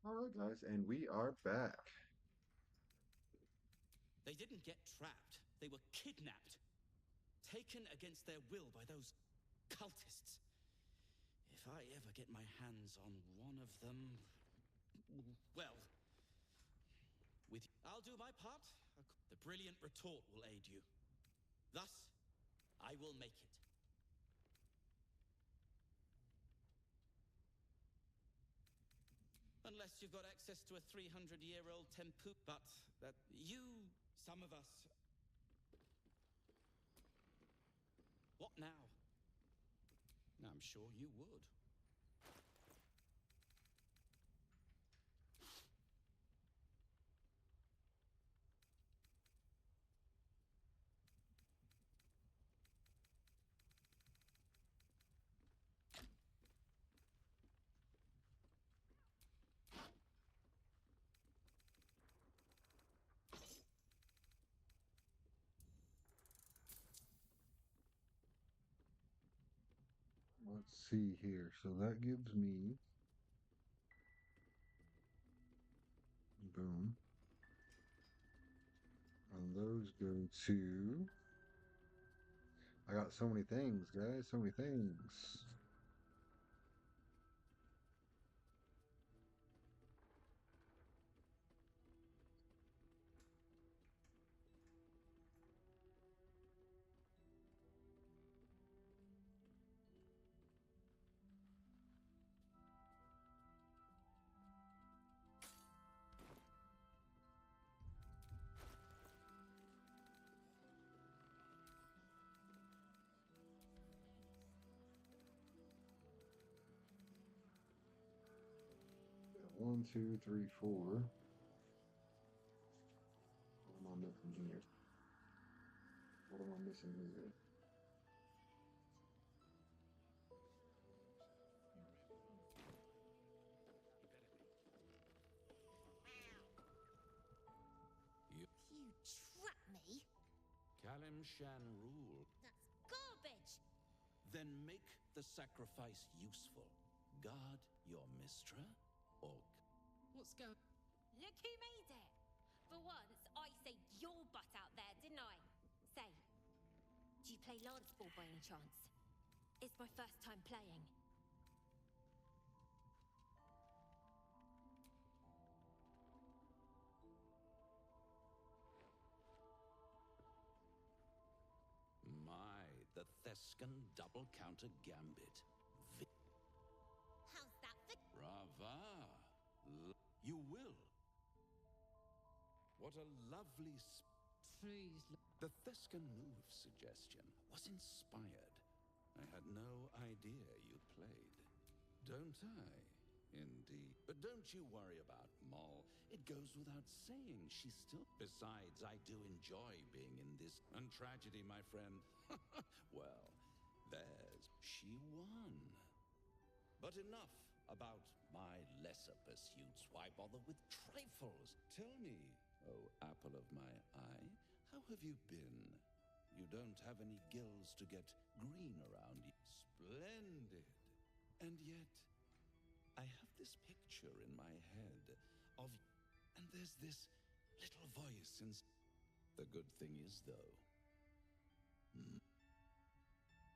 All right, guys, and we are back. They didn't get trapped. They were kidnapped. Taken against their will by those cultists. If I ever get my hands on one of them... Well... I'll do my part. The brilliant retort will aid you. Thus, I will make it. Unless you've got access to a 300-year-old tempu... But that you, some of us... What now? I'm sure you would. Let's see here. So that gives me... Boom. And those go to... I got so many things, guys. So many things. One, two, three, four. What am I missing here? What am I missing here? You trap me? Kalimshan rule. That's garbage! Then make the sacrifice useful. Guard your mistra, or... What's going... Look who made it! For once, I saved your butt out there, didn't I? Say, do you play lance ball by any chance? It's my first time playing. My, the Thescan double counter gambit. How's that for... Brava! You will. What a lovely Freeze. The Thescan move suggestion was inspired. I had no idea you played. Don't I? Indeed. But don't you worry about Moll. It goes without saying she's still... Besides, I do enjoy being in this... And tragedy, my friend. Well, there's... She won. But enough about my lesser pursuits. Why bother with trifles? Tell me, oh apple of my eye, how have you been? You don't have any gills to get green around you. Splendid. And yet, I have this picture in my head of... And there's this little voice in... The good thing is, though...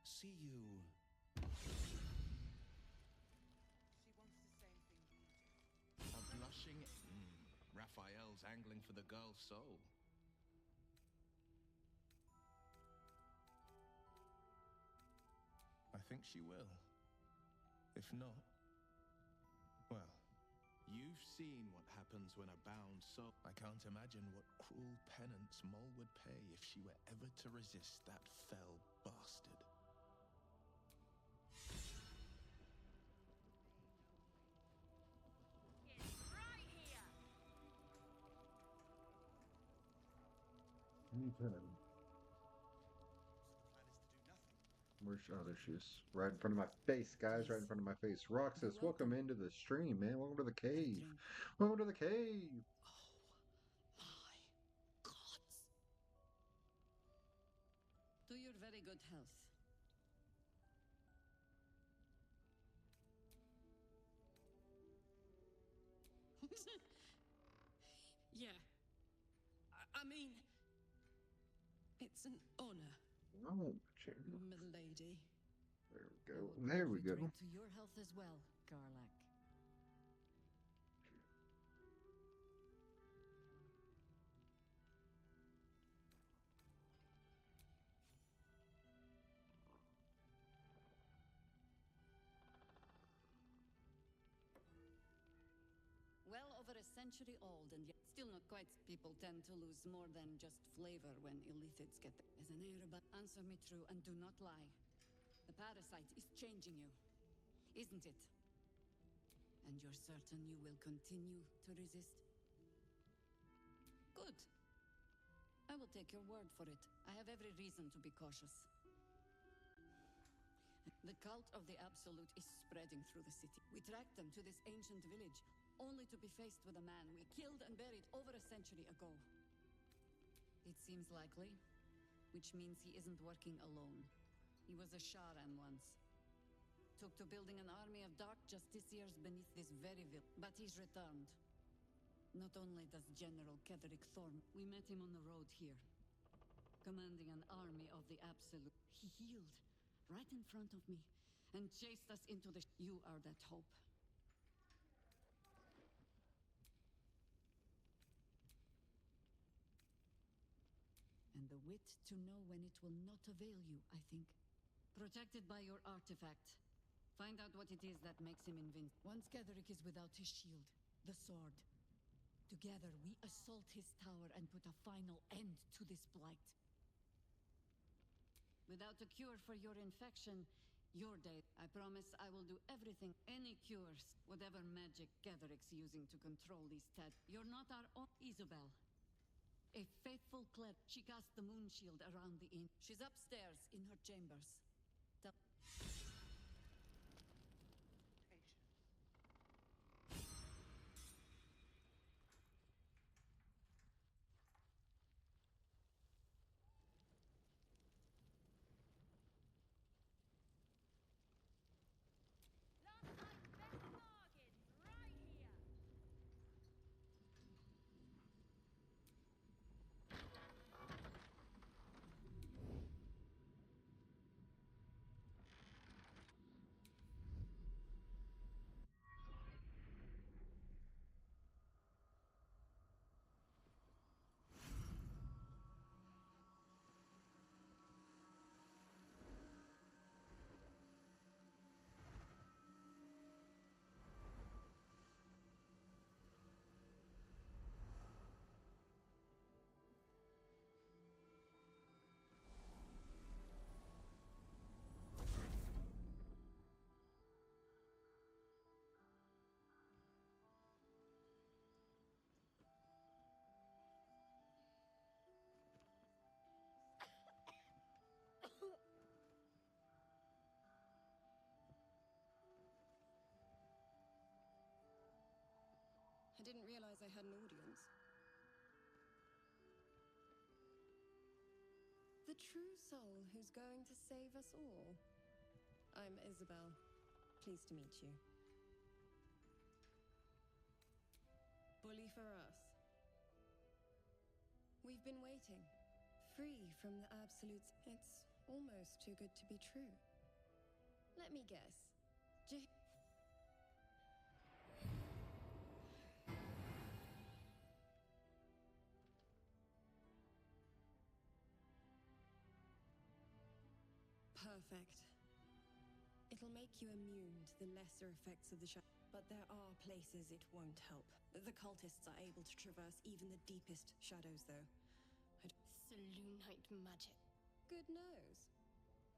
See you... A blushing... Raphael's angling for the girl's soul. I think she will. If not, well, you've seen what happens when a bound soul... I can't imagine what cruel penance Moll would pay if she were ever to resist that fell bastard. Where's oh, there she is. Right in front of my face, guys. Right in front of my face. Roxas, welcome into the stream, man. Welcome to the cave. Welcome to the cave. To your very good health. Yeah. I mean, it's an honor. Oh, milady. There we go. There we go. To your health as well, Garlac. Well over a century old, and yet still not quite. People tend to lose more than just flavor when illithids get there. As an Arab, answer me true and do not lie. The parasite is changing you, isn't it? And you're certain you will continue to resist? Good. I will take your word for it. I have every reason to be cautious. The cult of the Absolute is spreading through the city. We tracked them to this ancient village, only to be faced with a man we killed and buried over a century ago. It seems likely, which means he isn't working alone. He was a Sharan once. Took to building an army of dark justiciars beneath this very village. But he's returned. Not only does General Kedrick Thorn... We met him on the road here, commanding an army of the Absolute. He healed right in front of me and chased us into the... You are that hope. And the wit to know when it will not avail you, I think. Protected by your artifact. Find out what it is that makes him invincible. Once Kedrick is without his shield, the sword. Together we assault his tower and put a final end to this blight. Without a cure for your infection, your day. I promise I will do everything, any cures, whatever magic Kedrick's using to control these You're not our own Isabel. A faithful cleric. She cast the moon shield around the inn. She's upstairs in her chambers. realize I had an audience. The true soul who's going to save us all. I'm Isabel. Pleased to meet you. Bully for us. We've been waiting. Free from the absolutes. It's almost too good to be true. Let me guess. Perfect. It'll make you immune to the lesser effects of the shadow. But there are places it won't help. The cultists are able to traverse even the deepest shadows, though. Selûnite magic. Good nose.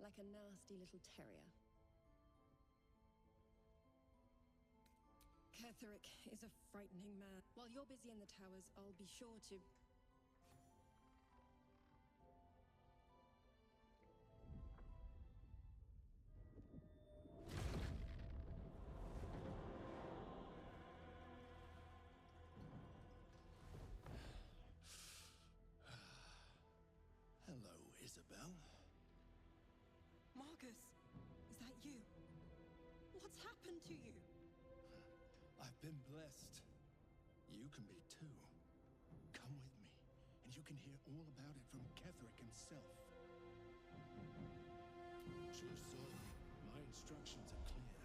Like a nasty little terrier. Ketherick is a frightening man. While you're busy in the towers, I'll be sure to... Hello, Isabel. Marcus, is that you? What's happened to you? I've been blessed. You can be too. Come with me, and you can hear all about it from Ketherick himself. True soul, my instructions are clear.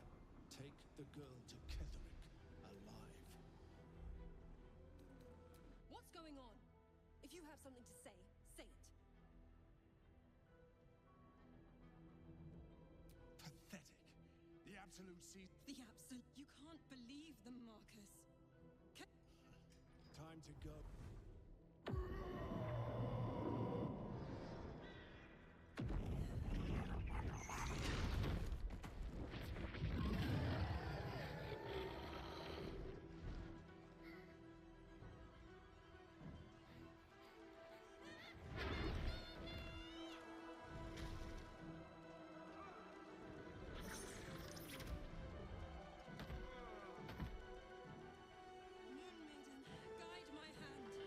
Take the girl to Ketherick alive. What's going on? If you have something to say, say it. Pathetic. The absolute sea. The absolute. You can't believe them, Marcus. Time to go. Moon Maiden, guide my hand.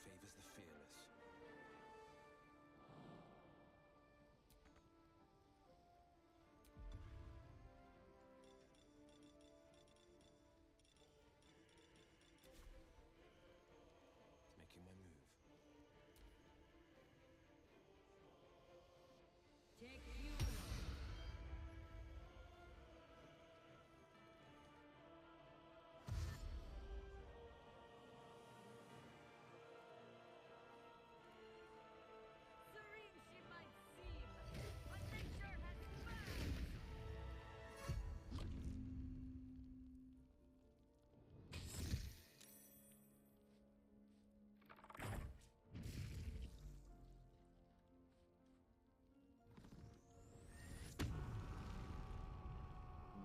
favors the fearless. Making my move. Take you. Serene she might seem, but nature has plans.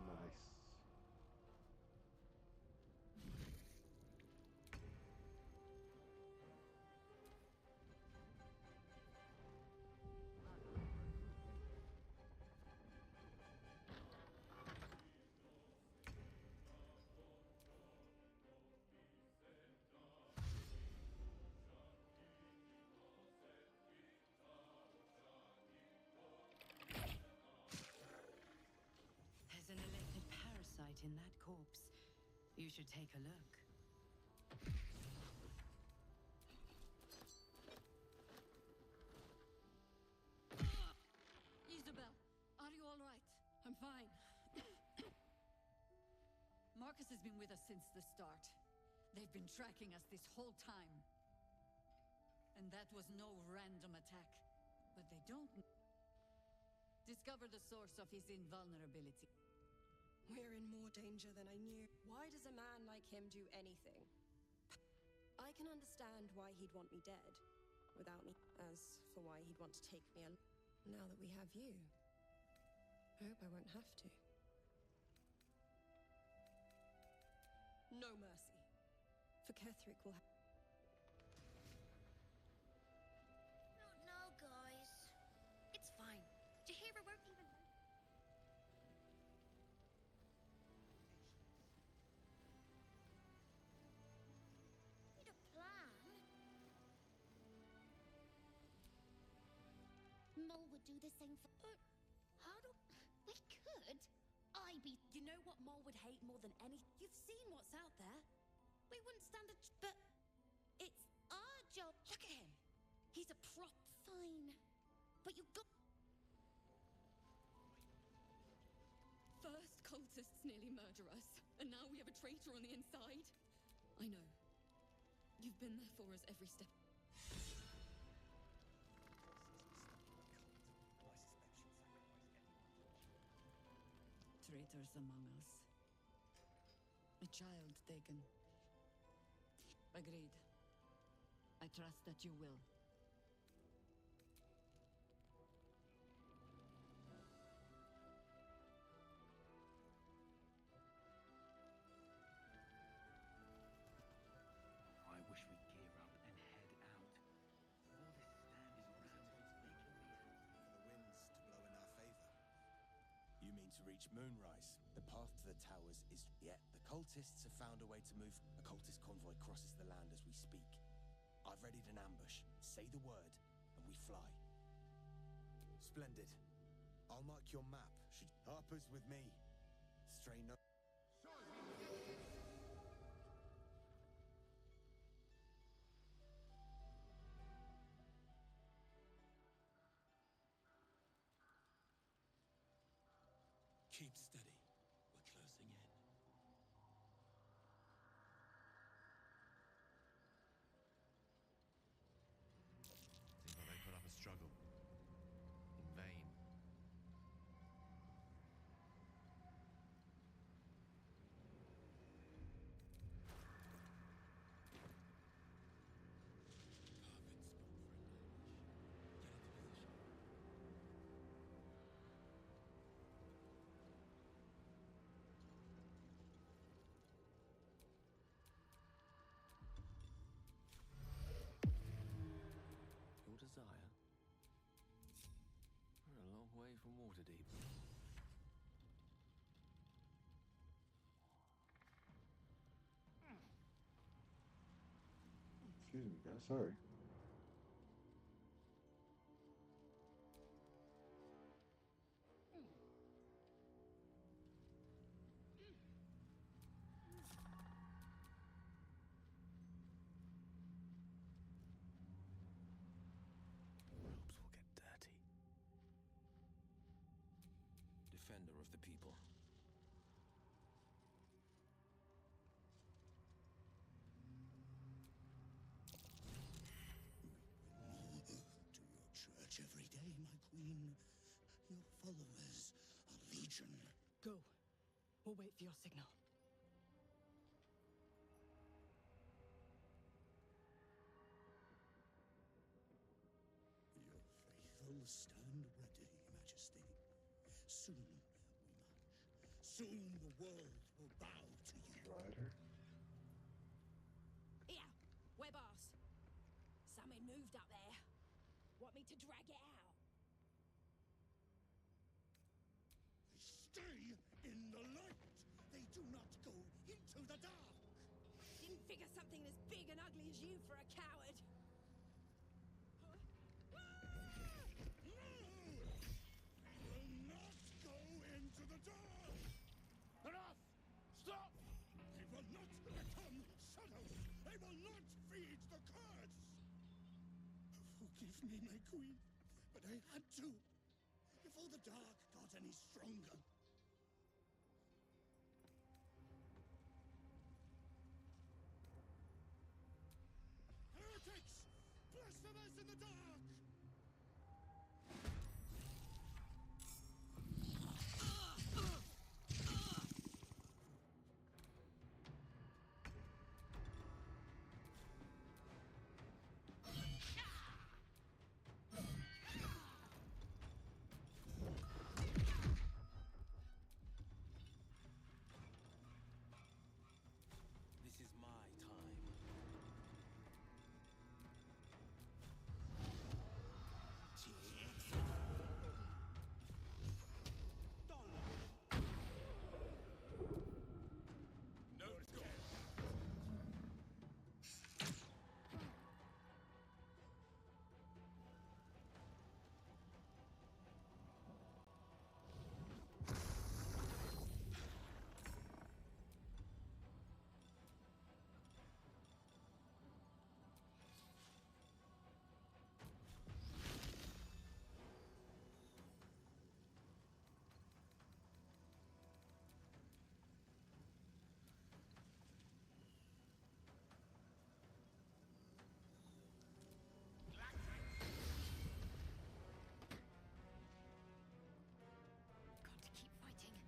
Nice. There's an elected parasite in that corpse. You should take a look. Isabel, are you all right? I'm fine. Marcus has been with us since the start. They've been tracking us this whole time. And that was no random attack. But they don't discover the source of his invulnerability. We're in more danger than I knew. Why does a man like him do anything? I can understand why he'd want me dead without me. As for why he'd want to take me now that we have you, I hope I won't have to. No mercy. For Ketherick will have. No, guys. It's fine. Jahira won't even. Need a plan. Mole would do the same for. But how do we could? I be. You know what Mole would hate more than any. You've seen what's out there. We wouldn't stand a. But it's our job. Look at him. He's a prop. Fine, but you got. First, cultists nearly murder us, and now we have a traitor on the inside. I know. You've been there for us every step. Traitors among us. A child taken. Agreed. I trust that you will. I wish we'd gear up and head out. All this standing around is making me For the winds to blow in our favor. You mean to reach Moonrise? The path to the towers is yet. The cultists have found a way to move. A cultist convoy crosses the land as we speak. I've readied an ambush. Say the word, and we fly. Splendid. I'll mark your map. Harper's with me. Stray no. keep steady. We're closing in. Seems like they put up a struggle. In vain. Your desire? We're a long way from Waterdeep. Excuse me, guys. Sorry. Robes will get dirty. Defender of the people. To your church every day, my queen. Your followers are legion. Go. We'll wait for your signal. Your faithful stand ready, Majesty. Soon we march. Soon the world will bow to you. Rider. Here, we're boss. Something moved up there. Want me to drag it out? Stay in the light. They do not go into the dark. Didn't figure something as big and ugly as you for a coward. No! We will not go into the dark. Enough! Stop! They will not become shadows. They will not feed the curse. Forgive me, my queen, but I had to. Before the dark got any stronger. Heretics! Blasphemers in the dark! This is my time. No go. Got to keep fighting.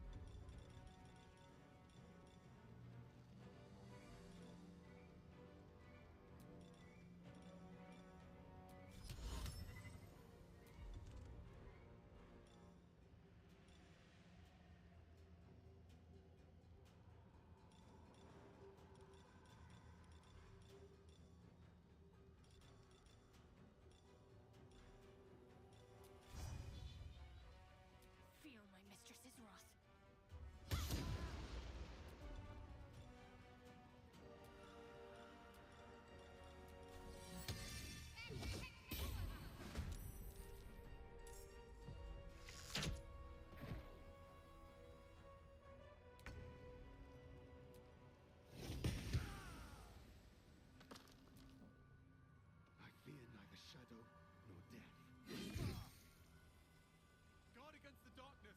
Feel my mistress's wrath. I fear neither shadow nor death. Guard against the darkness!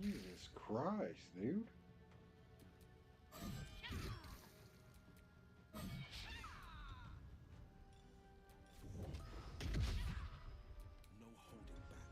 Jesus Christ, dude. No holding back.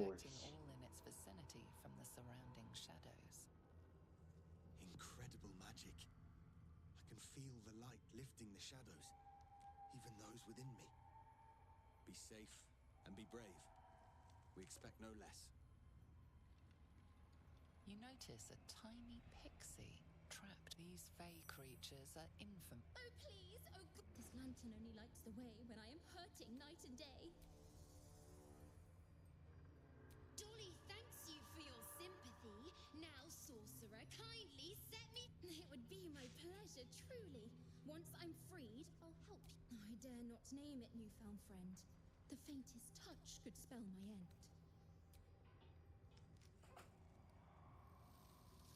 protecting choice. all in its vicinity from the surrounding shadows. Incredible magic. I can feel the light lifting the shadows, even those within me. Be safe and be brave. We expect no less. You notice a tiny pixie trapped. These fey creatures are infamous. Oh, please! Oh, this lantern only lights the way when I am hurting night and day. Dolly thanks you for your sympathy. Now, sorcerer, kindly set me. It would be my pleasure, truly. Once I'm freed, I'll help you. I dare not name it, newfound friend. The faintest touch could spell my end.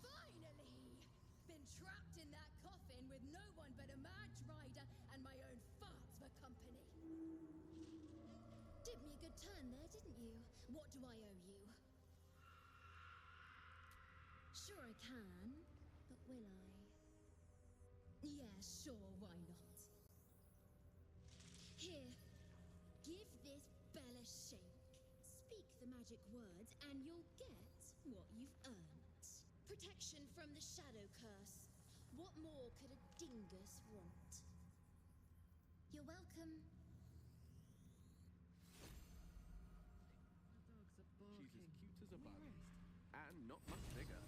Finally! Been trapped in that coffin with no one but a mad rider and my own farts for company. Did me a good turn there, didn't you? What do I owe you? Sure I can, but will I? Yeah, sure, why not? Here, give this bell a shake. Speak the magic words and you'll get what you've earned. Protection from the shadow curse. What more could a dingus want? You're welcome. She's as cute as a bug, and not much bigger.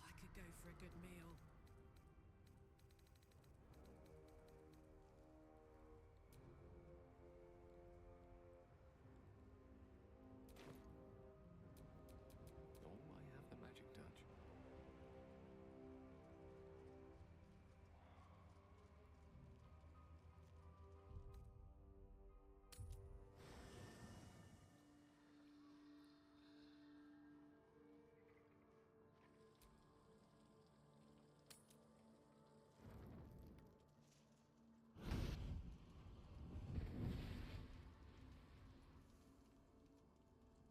I could go for a good meal. Oh, I have the magic touch.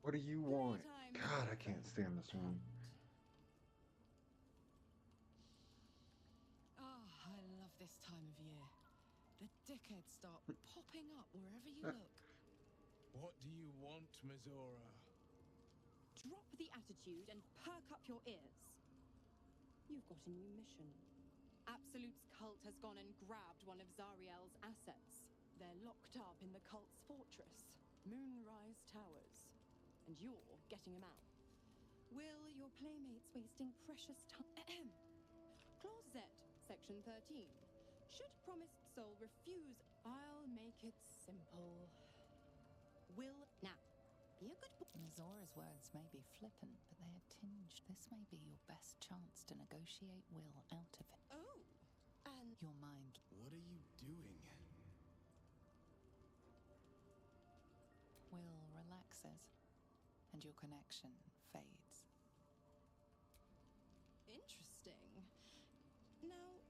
What do you want? God, I can't stand this one. Oh, I love this time of year. The dickheads start popping up wherever you look. What do you want, Mizora? Drop the attitude and perk up your ears. You've got a new mission. Absolute's cult has gone and grabbed one of Zariel's assets. They're locked up in the cult's fortress, Moonrise Towers. And you're getting him out. Will your playmates wasting precious time? Clause Z, Section 13. Should promised soul refuse, I'll make it simple. Will now. Be a good boy. Mizora's words may be flippant, but they are tinged. This may be your best chance to negotiate Will out of it. Oh, and your mind. What are you doing? Will relaxes, and your connection fades. Interesting. Now,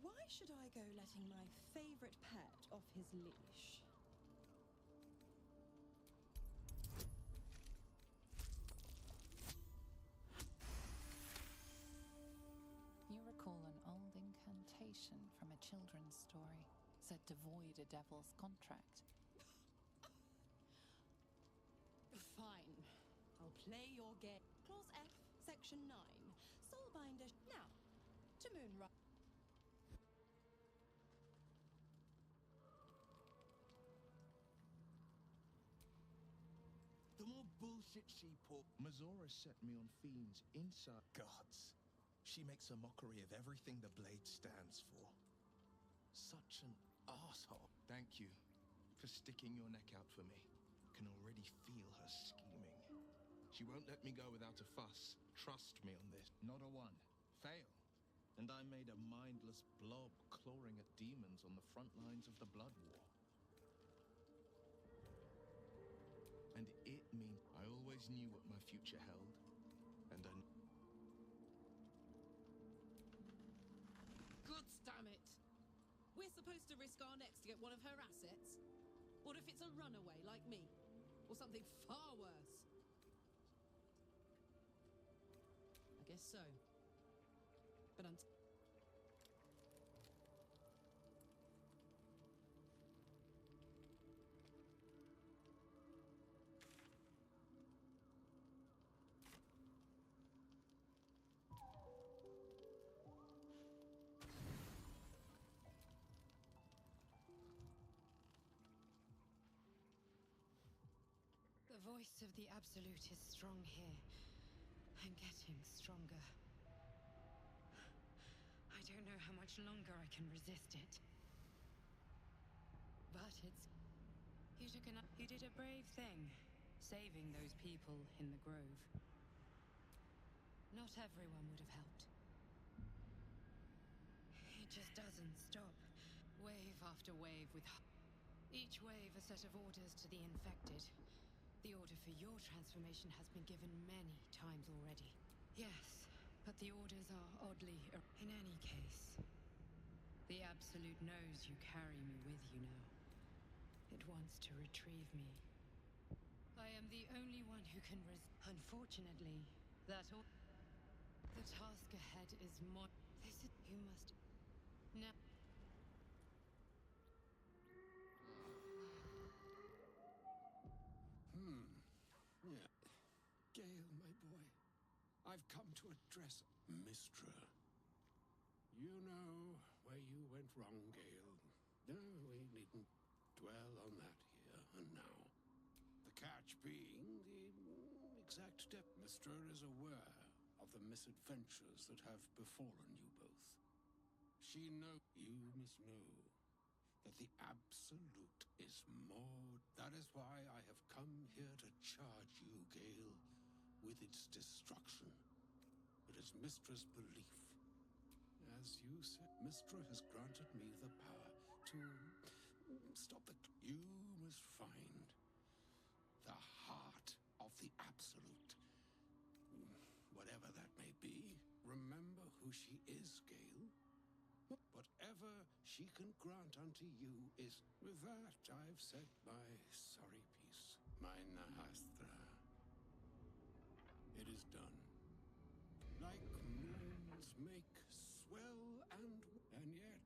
why should I go letting my favorite pet off his leash? You recall an old incantation from a children's story, said to void a devil's contract. Fine. I'll play your game. Clause F, Section 9. Soulbinder. Now, to Moonrise. The more bullshit she pulled. Mizora set me on fiends inside gods. She makes a mockery of everything the blade stands for. Such an asshole. Thank you for sticking your neck out for me. Can already feel her scheming. She won't let me go without a fuss. Trust me on this. Not a one. Fail, and And I made a mindless blob clawing at demons on the front lines of the Blood War. And it means I always knew what my future held, and I... Gods damn it! We're supposed to risk our necks to get one of her assets? What if it's a runaway like me? Or something far worse? I guess so. But the voice of the Absolute is strong here, and getting stronger. I don't know how much longer I can resist it. But it's... You did a brave thing, saving those people in the grove. Not everyone would have helped. It just doesn't stop. Wave after wave with... Each wave a set of orders to the infected. The order for your transformation has been given many times already. Yes, but the orders are oddly... In any case, the Absolute knows you carry me with you now. It wants to retrieve me. I am the only one who can Unfortunately, that all... The task ahead is more... This is... You must... Now... Yeah. Gale, my boy, I've come to address Mistra. You know where you went wrong, Gale. No, we needn't dwell on that here and now. The catch being the exact depth. Mistra is aware of the misadventures that have befallen you both. She knows you must know that the Absolute is more. That is why I have come here to charge you, Gale, with its destruction. It is Mistra's belief. As you said, Mistra has granted me the power to stop the... You must find the heart of the Absolute. Whatever that may be, remember who she is, Gale. Whatever she can grant unto you is... With that, I've said my sorry piece. My Nahastra. It is done. Like moons make swell and yet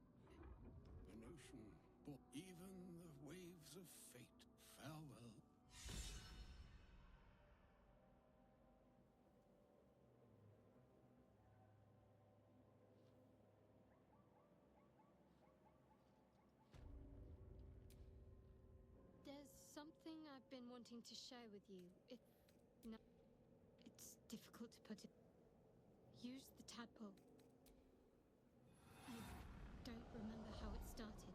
an ocean, but even the waves of fate. Farewell. There's something I've been wanting to share with you. No, it's difficult to put it. Use the tadpole. I don't remember how it started.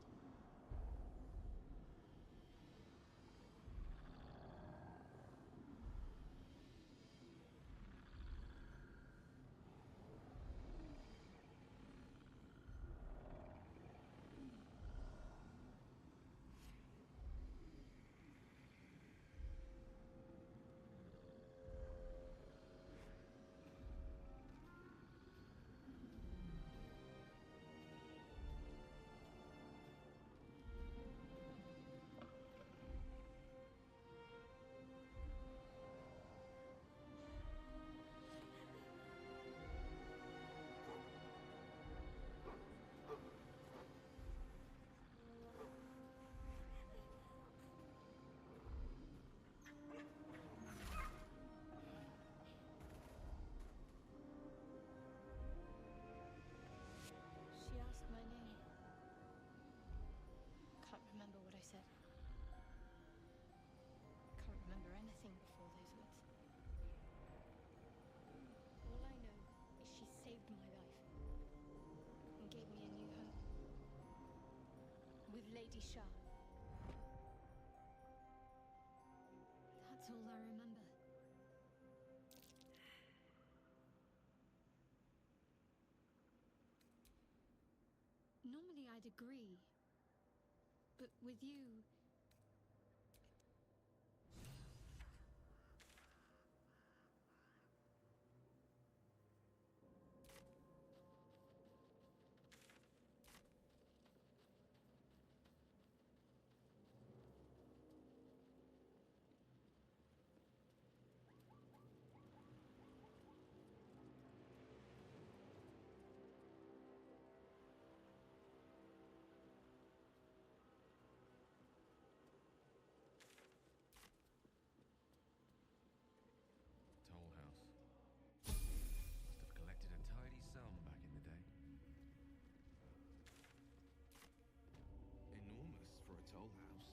She asked my name. Can't remember what I said. Can't remember anything before those words. All I know is she saved my life and gave me a new home with Lady Shah. That's all I remember. Normally I'd agree. But with you... Toll house. Must have collected a tidy sum back in the day. Enormous for a toll house.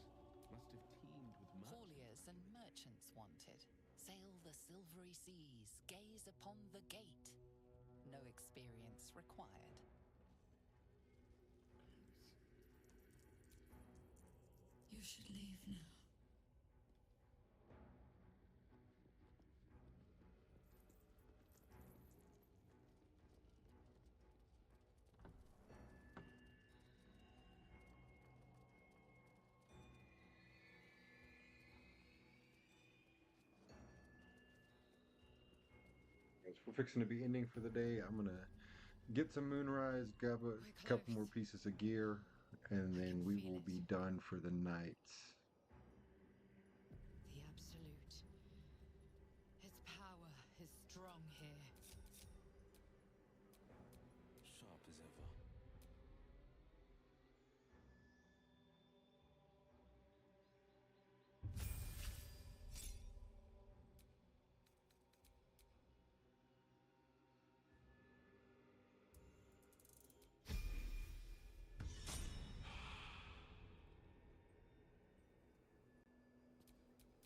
Must have teemed with Hauliers and merchants wanted. Sail the silvery seas, gaze upon the gate. No experience required. You should leave now. As we're fixing to be ending for the day, I'm gonna get some moonrise, grab a couple more pieces of gear, and then we will be done for the night. The Absolute. Its power is strong here. Sharp as ever.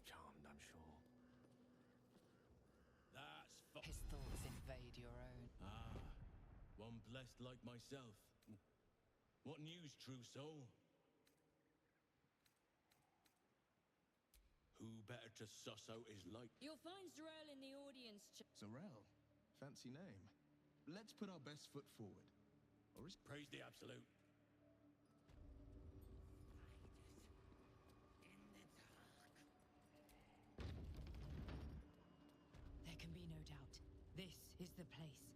Charmed, I'm sure. That's His thoughts invade your own. Ah, one blessed like myself. What news, true soul? Who better to suss out his light? You'll find Zarel in the audience. Zarel? Fancy name. Let's put our best foot forward. Or is... Praise the Absolute. There can be no doubt. This is the place.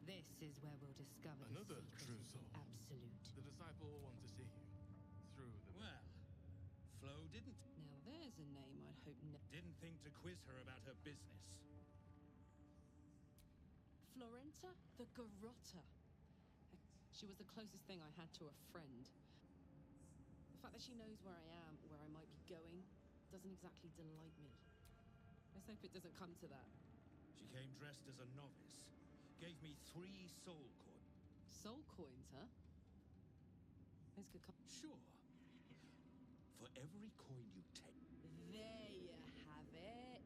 This is where we'll discover Another the true secret soul. of the Absolute. The disciple will want to see you. Through the... Well, Flo didn't... Now there's a name I'd hope Didn't think to quiz her about her business. Florenta the Garrotta. She was the closest thing I had to a friend. The fact that she knows where I am, where I might be going, doesn't exactly delight me. Let's hope it doesn't come to that. She came dressed as a novice. Gave me 3 soul coins. Soul coins, huh? Those could come. Sure. For every coin you take. There you have it.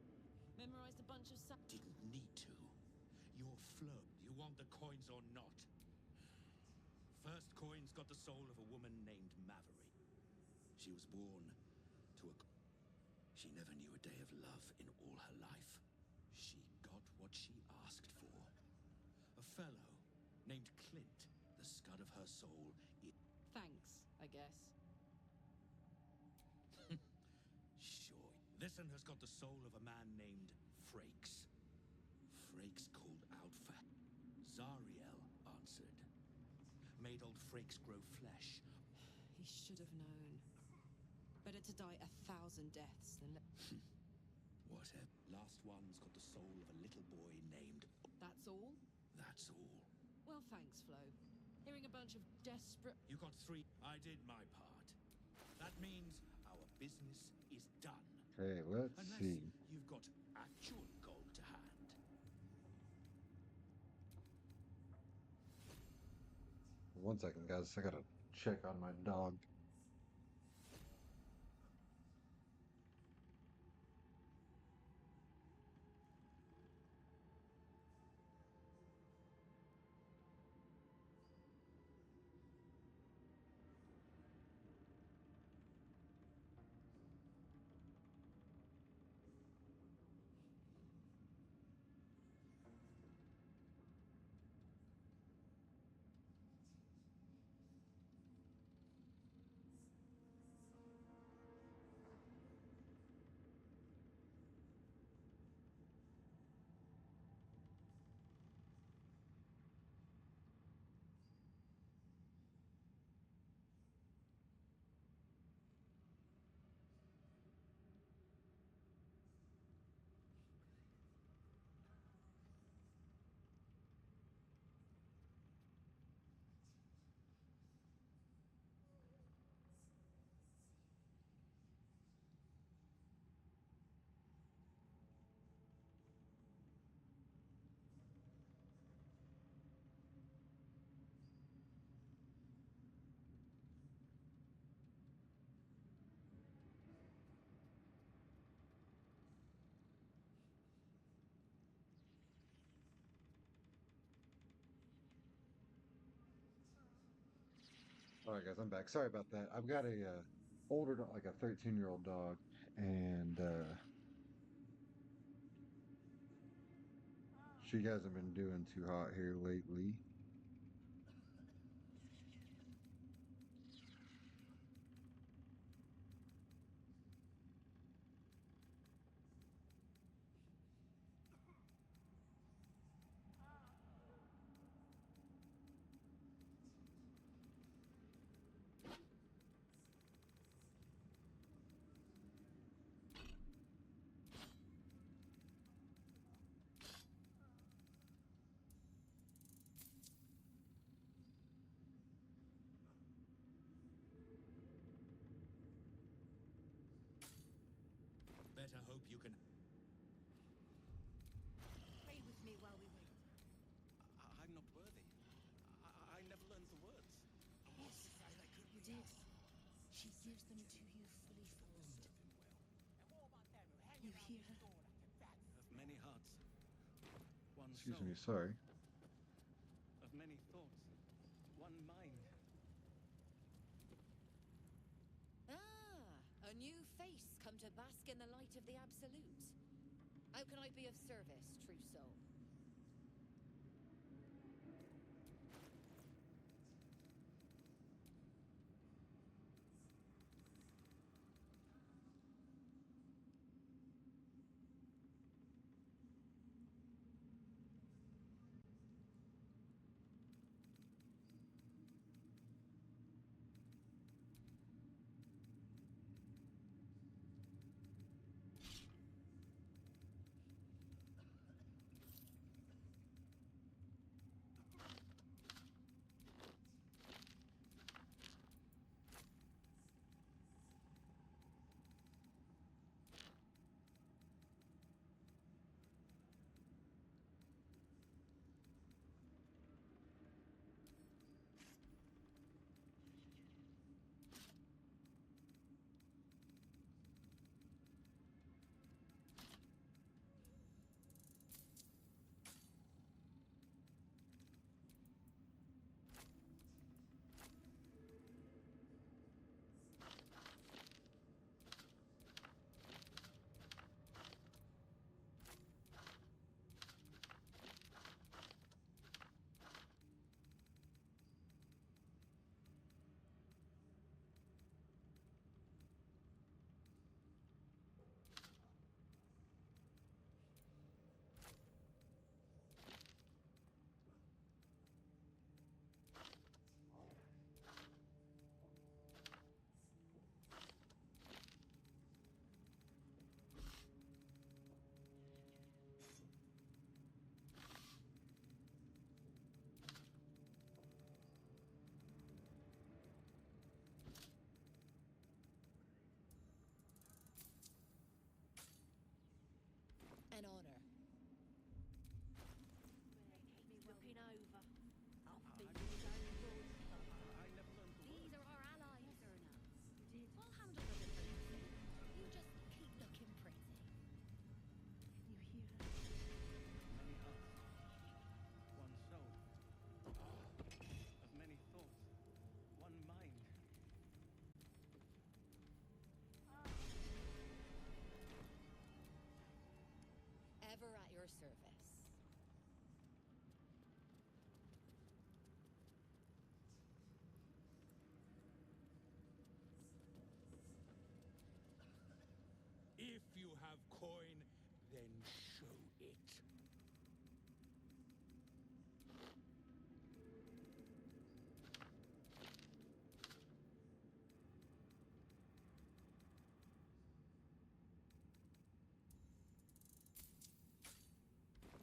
Memorized a bunch of Didn't need to. You're Flo. You want the coins or not? First coin's got the soul of a woman named Maverick. She was born to a... She never knew a day of love in all her life. She got what she asked for. A fellow named Clint, the scud of her soul. Thanks, I guess. Sure. This one has got the soul of a man named Frakes. Frakes called out for... Zariel answered. Made old Frakes grow flesh. He should have known. Better to die 1,000 deaths than let... Whatever. Last one's got the soul of a little boy named... That's all? That's all. Well, thanks, Flo. Hearing a bunch of desperate... You got 3. I did my part. That means our business is done. Okay, let's Unless see. you've got actual gold to hand. 1 second, guys. I gotta check on my dog. All right, guys, I'm back. Sorry about that. I've got a older dog, like a 13-year-old dog, and she hasn't been doing too hot here lately. Better hope you can. Pray with me while we wait. I'm not worthy. I never learned the words. Yes, you did. She gives them to you fully formed. You hear her? Of many hearts, one Excuse soul. me, sorry. Of many thoughts, one mind. A new face come to bask in the light of the Absolute. How can I be of service, true soul? An honor. Looking over. I'll feed his own blood. These are our allies, Erna. We'll handle the diplomacy. You just keep looking pretty. You hear her? Many hearts, one soul. Of many thoughts, one mind. Ever at your service. If you have coin, then show it.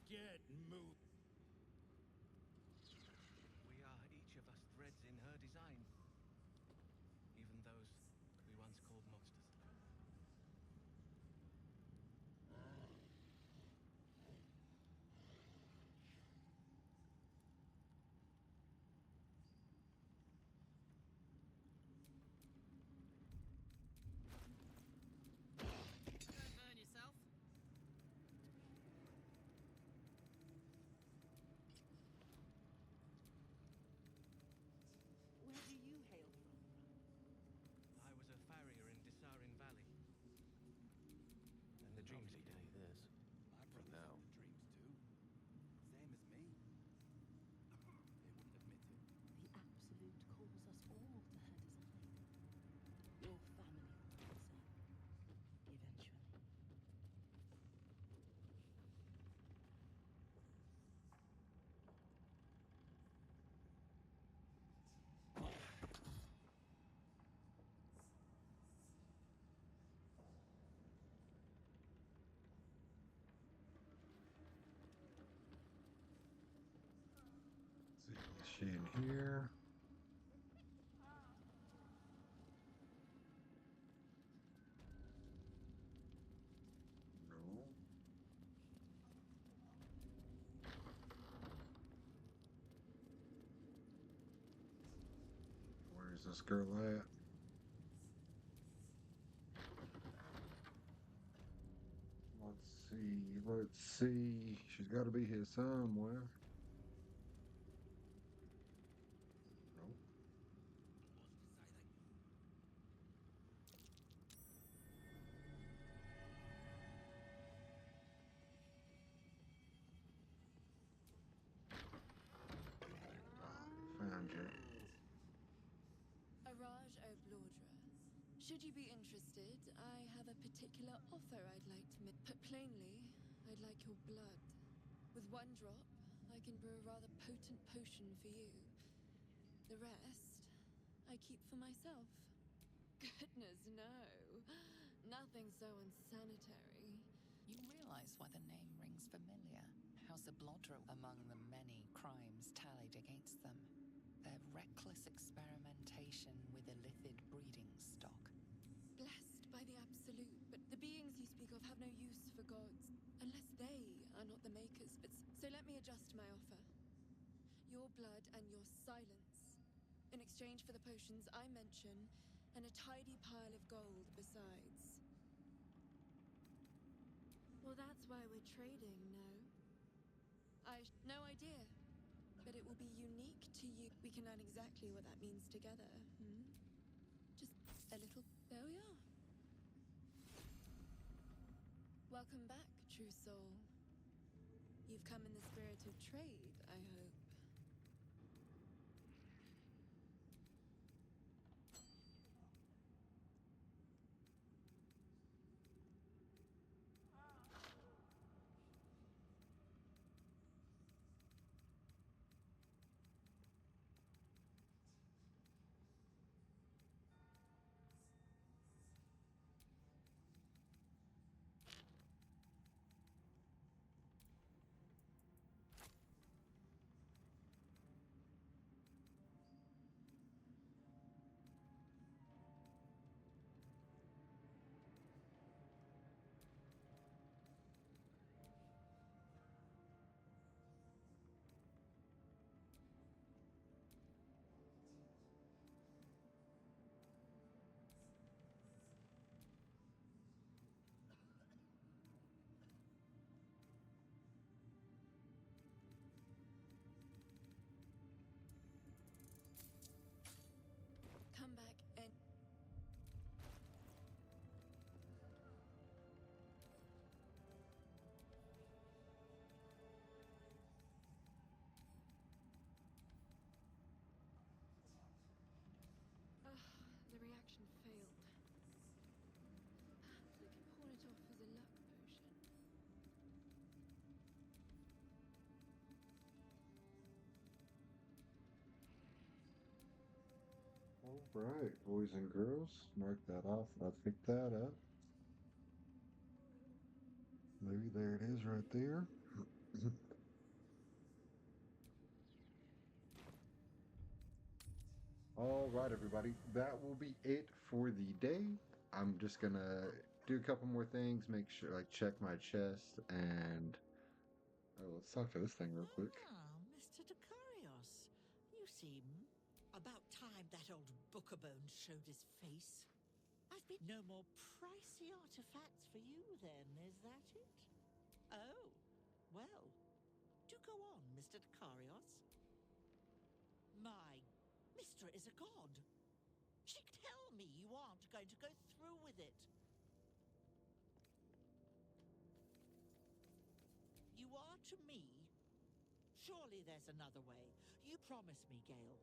Get moved. We are each of us threads in her design. Even those we once called monsters. here. No. Where's this girl at? Let's see. She's got to be here somewhere. Nope. Found you. Araj O'Blordra. Should you be interested, I have a particular offer I'd like to make. Put plainly, I'd like your blood. With one drop, I can brew a rather potent potion for you. The rest, I keep for myself. Goodness, no. Nothing so unsanitary. You realize why the name rings familiar. House of Blodra among the many crimes tallied against them. Their reckless experimentation with illithid breeding stock. Blessed by the Absolute, but the beings you speak of have no use for gods. Unless they are not the makers, but so let me adjust my offer. Your blood and your silence. In exchange for the potions I mention, and a tidy pile of gold besides. Well, that's why we're trading, no? No idea. But it will be unique to you. We can learn exactly what that means together, hmm? Just a little... There we are. Welcome back, true soul. You've come in the spirit of trade, I hope. Come back and... The reaction failed. Perhaps we can pawn it off as a luck potion. All right, boys and girls, mark that off. I'll pick that up. Maybe there it is right there. All right, everybody. That will be it for the day. I'm just gonna do a couple more things, make sure, like, check my chest, and let's talk to this thing real quick. Ah, Mr. Decarios. You seem... About time that old Bookabone showed his face. I've been... No more pricey artifacts for you, then, is that it? Oh, well, do go on, Mr. Decarios. My Mistra is a god. She tell me you aren't going to go through with it. You are to me. Surely there's another way. You promise me, Gale.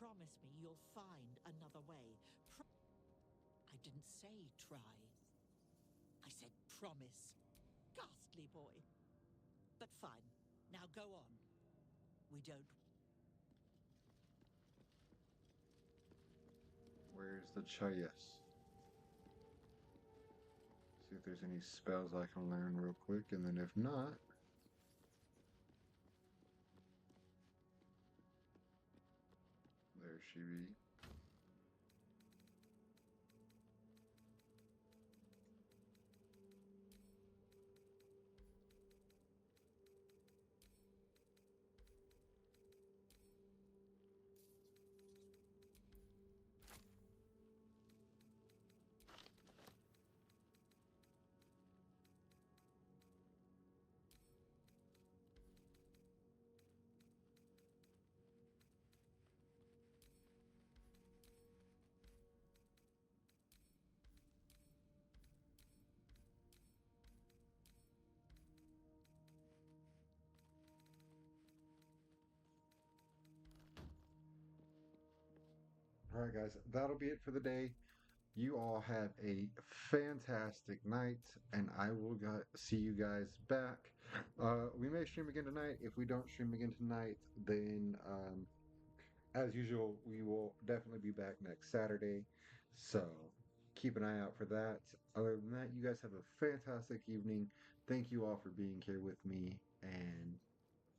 Promise me you'll find another way. I didn't say try. I said promise. Ghastly boy. But fine. Now go on. We don't... Where's the chest? See if there's any spells I can learn real quick, and then if not, Where she be? All right, guys, that'll be it for the day. You all have a fantastic night, and I will see you guys back. We may stream again tonight. If we don't stream again tonight, then as usual, we will definitely be back next Saturday. So keep an eye out for that. Other than that, you guys have a fantastic evening. Thank you all for being here with me, and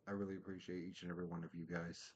I really appreciate each and every one of you guys.